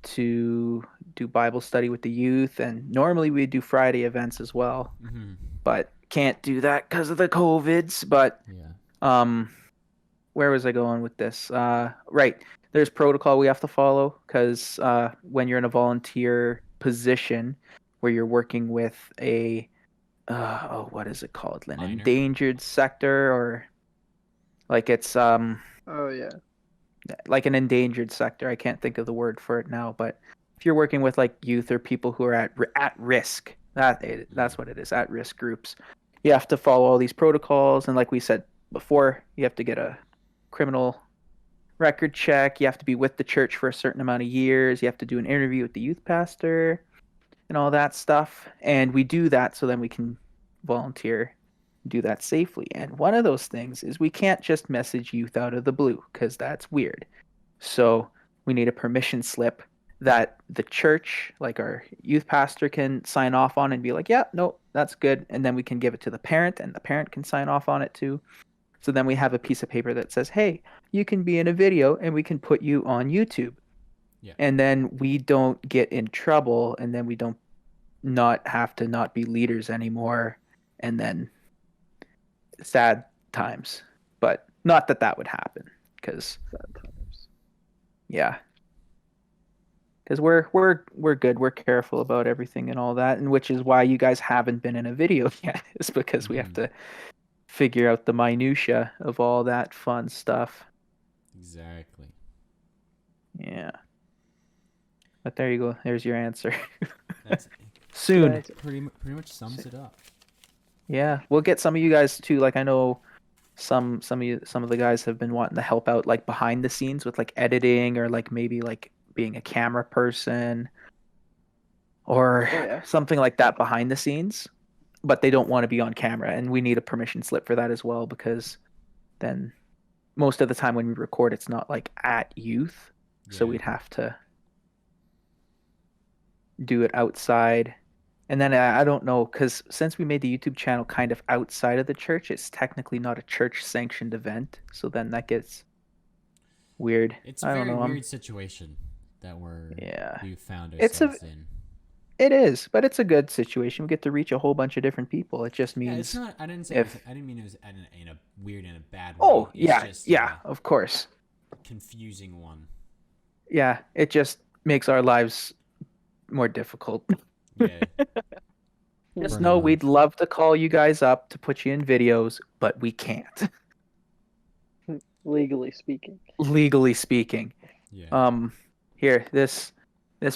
to do Bible study with the youth, and normally we do Friday events as well, Mm-hmm. but can't do that because of the COVIDs. But Yeah. where was I going with this? Right, there's protocol we have to follow because when you're in a volunteer position where you're working with a what is it called? An Minor? endangered sector, or like it's Oh yeah. like an endangered sector. I can't think of the word for it now, but if you're working with like youth or people who are at risk, that's what it is, at risk groups. You have to follow all these protocols, and like we said before, you have to get a criminal record check. You have to be with the church for a certain amount of years. You have to do an interview with the youth pastor and all that stuff. And we do that so then we can volunteer, do that safely. And one of those things is we can't just message youth out of the blue because that's weird. So we need a permission slip that the church, like our youth pastor, can sign off on and be like, yeah, no, that's good. And then we can give it to the parent, and the parent can sign off on it too. So then we have a piece of paper that says, hey, you can be in a video and we can put you on YouTube. Yeah. And then we don't get in trouble, and then we don't not have to not be leaders anymore. And then sad times, but not that would happen because Sad times. yeah, because we're good, we're careful about everything and all that, and which is why you guys haven't been in a video yet, is because we have to figure out the minutia of all that fun stuff. Exactly. Yeah, but there you go, there's your answer. That's Soon. That's pretty much sums it up. Yeah, we'll get some of you guys too. Like I know some of the guys have been wanting to help out like behind the scenes with like editing, or like maybe like being a camera person or something like that behind the scenes, but they don't want to be on camera, and we need a permission slip for that as well, because then most of the time when we record it's not like at youth, so we'd have to do it outside And then I don't know, because since we made the YouTube channel kind of outside of the church, it's technically not a church sanctioned event. So then that gets weird. It's a I don't very know. weird situation that Yeah. we found It's a ourselves in. it is, but it's a good situation. We get to reach a whole bunch of different people. It just Yeah, it's means not. I didn't say it was. if I didn't mean it was in a weird and a bad way. oh It's yeah, just yeah, a of course. confusing one. Yeah, it just makes our lives more difficult. Yeah, Just pretty know we'd much. love to call you guys up to put you in videos, but we can't, Legally speaking. legally speaking. Yeah. Here, this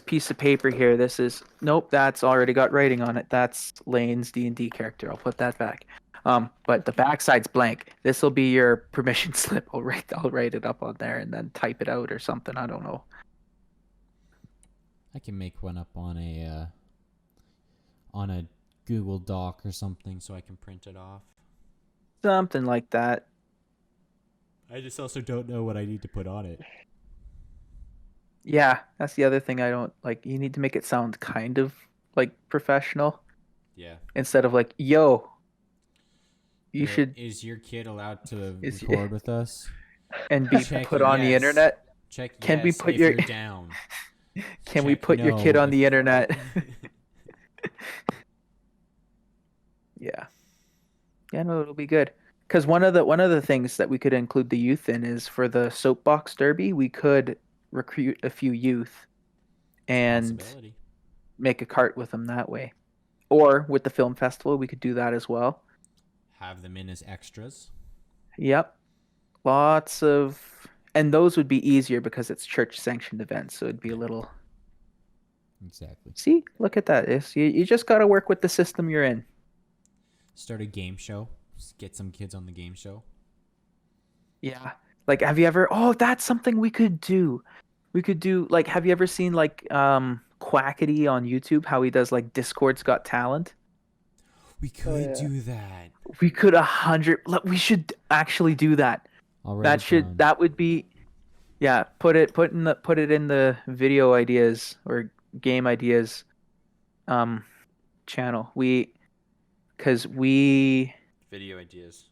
piece of paper here. This is nope. That's already got writing on it. That's Lane's D&D character. I'll put that back. But the backside's blank. This will be your permission slip. I'll write it up on there and then type it out or something. I don't know. I can make one up on a Google Doc or something so I can print it off. Something like that. I just also don't know what I need to put on it. Yeah, that's the other thing I don't like. You need to make it sound kind of like professional Yeah. instead of like, yo, you should Is your kid allowed to is record with us? and be Check put on the yes. internet. Check Can we yes put if your you're down. Can we Check put your kid no on the if- internet? Yeah. Yeah, no, it'll be good. Because one of the things that we could include the youth in is for the soapbox derby, we could recruit a few youth and Possibility. make a cart with them that way. Or with the film festival, we could do that as well. Have them in as extras. Yep. Lots of and those would be easier because it's church sanctioned events, so it'd be a little Exactly. see, look at that. You just gotta work with the system you're in. Start a game show. Just get some kids on the game show. Yeah. Like have you ever that's something we could do. We could do like have you ever seen like Quackity on YouTube, how he does like Discord's Got Talent? We could yeah. do that. We could we should actually do that. I'll write That it should down. that would be yeah, put it in the video ideas or game ideas channel. Cuz we Video ideas.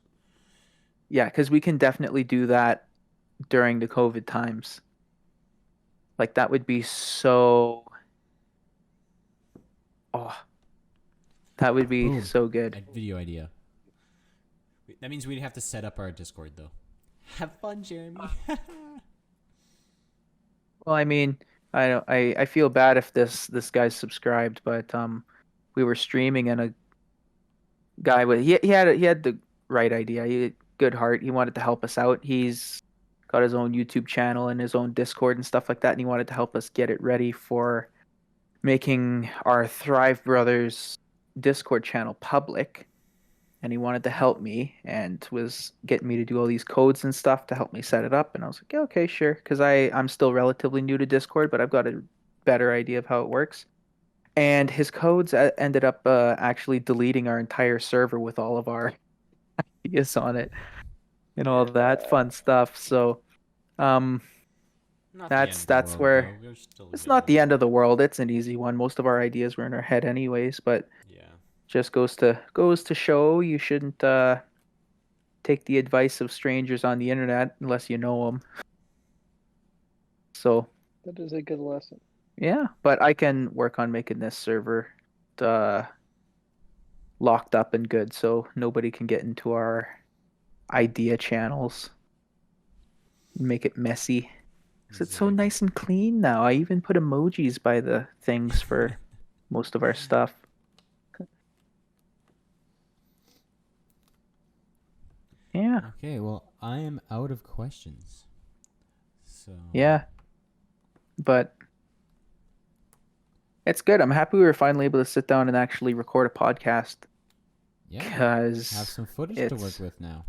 yeah, cuz we can definitely do that during the COVID times. Like that would be so oh, that would be Boom. so good. A video idea. That means we'd have to set up our Discord though. Have fun, Jeremy. Well, I mean, I feel bad if this guy's subscribed, but we were streaming and a guy with he had the right idea. He had good heart. He wanted to help us out. He's got his own YouTube channel and his own Discord and stuff like that, and he wanted to help us get it ready for making our Thrive Brothers Discord channel public. And he wanted to help me and was getting me to do all these codes and stuff to help me set it up. And I was like, yeah, okay, sure. Because I'm still relatively new to Discord, but I've got a better idea of how it works. And his codes ended up actually deleting our entire server with all of our ideas on it and all that fun stuff. So Not the end that's of the world, where though. We're still it's good not at the it. end of the world. It's an easy one. Most of our ideas were in our head anyways, but Yeah. just goes to show you shouldn't take the advice of strangers on the internet unless you know them. So That is a good lesson. yeah, but I can work on making this server locked up and good, so nobody can get into our idea channels. Make it messy. 'Cause it's so Exactly. nice and clean now. I even put emojis by the things for most of our stuff. Yeah. Okay, well, I am out of questions. So Yeah. But it's good. I'm happy we were finally able to sit down and actually record a podcast yeah, because have some footage to work with now.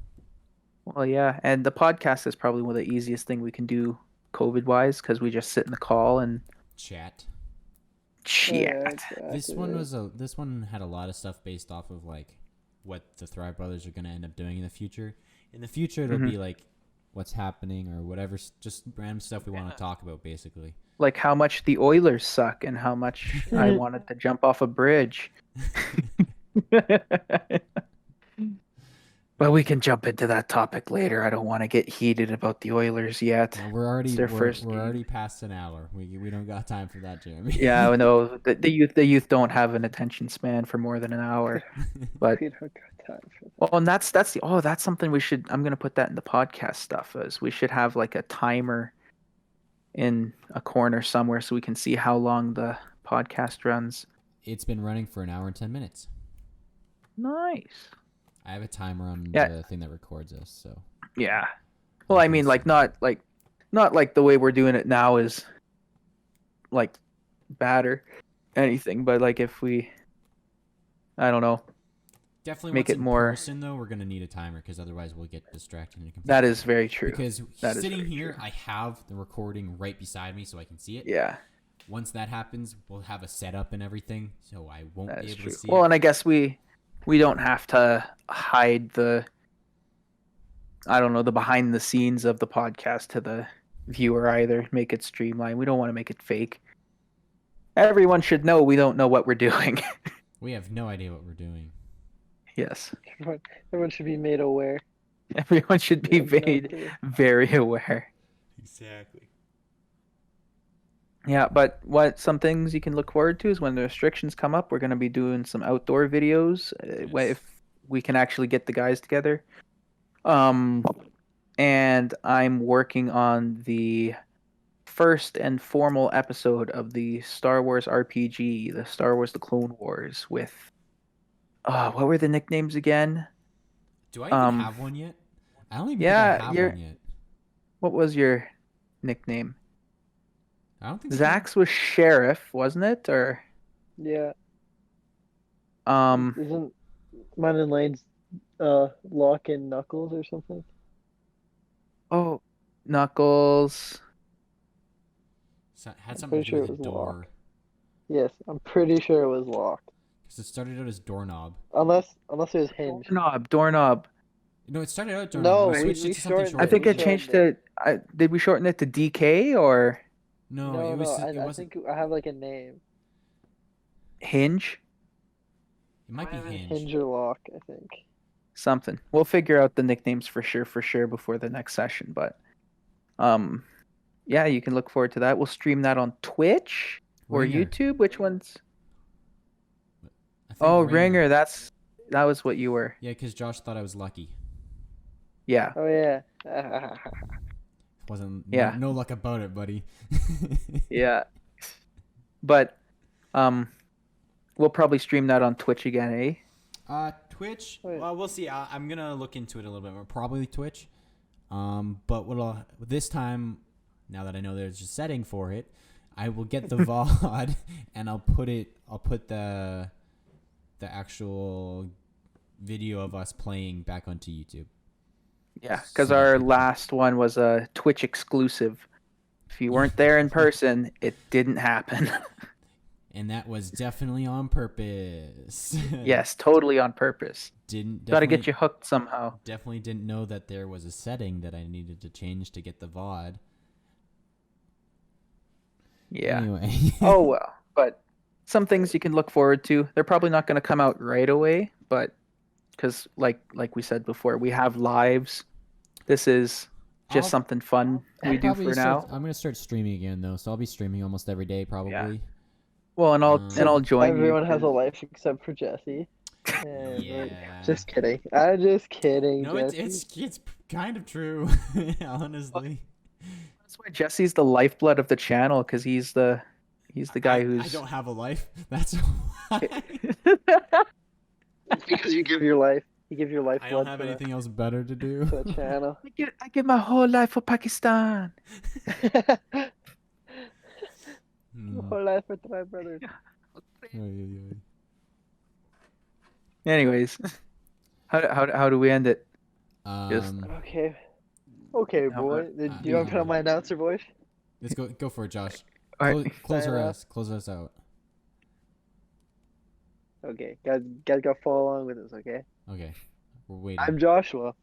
well, yeah, and the podcast is probably one of the easiest thing we can do COVID wise because we just sit in the call and Chat. chat. This one had a lot of stuff based off of like what the Thrive Brothers are going to end up doing in the future. In the future, it'll Mhm. be like what's happening or whatever, just random stuff we want to talk about, basically. Like how much the Oilers suck and how much I wanted to jump off a bridge. But we can jump into that topic later. I don't want to get heated about the Oilers yet. No, we're It's their we're first already game. past an hour. We don't got time for that, Jeremy. Yeah, I know the youth don't have an attention span for more than an hour. But We don't got time for that. well, and that's that's something we should. I'm gonna put that in the podcast stuff. Is we should have like a timer in a corner somewhere so we can see how long the podcast runs. It's been running for an hour and 10 minutes. Nice. I have a timer on Yeah. the thing that records us, so. Yeah. Well, I mean, like not like the way we're doing it now is like bad or anything, but like if we, I don't know, Definitely make once it in more. person, though, we're going to need a timer because otherwise we'll get distracted and confused. That is very true. Because That is sitting very here, true. I have the recording right beside me so I can see it. Yeah, Once that happens, we'll have a setup and everything, so I won't that be is able true. to see Well, it. and I guess we don't have to hide the, I don't know, the behind the scenes of the podcast to the viewer either. Make it streamlined. We don't want to make it fake. Everyone should know we don't know what we're doing. We have no idea what we're doing. Yes. Everyone should be made aware. Everyone should be We have no made clue. very aware. Exactly. Yeah, but what some things you can look forward to is when the restrictions come up, we're going to be doing some outdoor videos Yes. if we can actually get the guys together. And I'm working on the first and formal episode of the Star Wars RPG, the Star Wars: The Clone Wars, with what were the nicknames again? Do I even have one yet? I don't even think Yeah, I have one yet. what was your nickname? I don't think so. Zach's was Sheriff, wasn't it? Or Yeah. um Isn't mine and Lane's Lock and Knuckles or something? oh, Knuckles. So it had I'm something to pretty do sure with it a was door. locked. Yes, I'm pretty sure it was locked. Because it started out as doorknob. Unless it was Hinge. Doorknob. No, it started out doorknob. No, we we switched it to something shortened shorter. I think we it changed shortened to did we shorten it to DK or No, No, it was. no, It I wasn't. think I have like a name. Hinge? It might be Either Hinge. Hinge or Lock, I think. Something. We'll figure out the nicknames for sure before the next session, but yeah, you can look forward to that. We'll stream that on Twitch or Ringer. YouTube. Which ones? I think Oh, Ringer. That was what you were. Yeah, because Josh thought I was lucky. Yeah. Oh yeah. Wasn't. Yeah. No luck about it, buddy. Yeah. But we'll probably stream that on Twitch again, eh? Twitch. Oh, yeah. Well, we'll see. I'm gonna look into it a little bit more. Probably Twitch. But this time, now that I know there's a setting for it, I will get the VOD and I'll put the actual video of us playing back onto YouTube. Yeah, because So our people- last one was a Twitch exclusive. If you weren't there in person, it didn't happen. And that was definitely on purpose. Yes, totally on purpose. Got to get you hooked somehow. Definitely didn't know that there was a setting that I needed to change to get the VOD. Yeah. Anyway. Oh well, but some things you can look forward to. They're probably not going to come out right away, but because like we said before, we have lives. This is just I'll- something fun we do Probably for now. I'm gonna start streaming again though, so I'll be streaming almost every day probably. Well, and I'll join you. Everyone has a 'cause- life except for Jesse. And, Yeah. Just kidding. I'm just kidding. No, Jesse. it's kind of true, honestly. That's why Jesse's the lifeblood of the channel because he's the guy I who's. don't have a life. That's why. because you give your life. You give your life I don't blood have for anything else better to do. the channel. I give my whole life for Pakistan. Hmm. Whole life for my brothers. Oy, oy, oy. Anyways, how do we end it? Just- Okay. Okay, No, boy. Do you want to put on my announcer voice? Let's go for it, Josh. All right. Close Sign off. Close us out. Okay, guys, gotta follow along with us. Okay. Okay, we're waiting. I'm Joshua.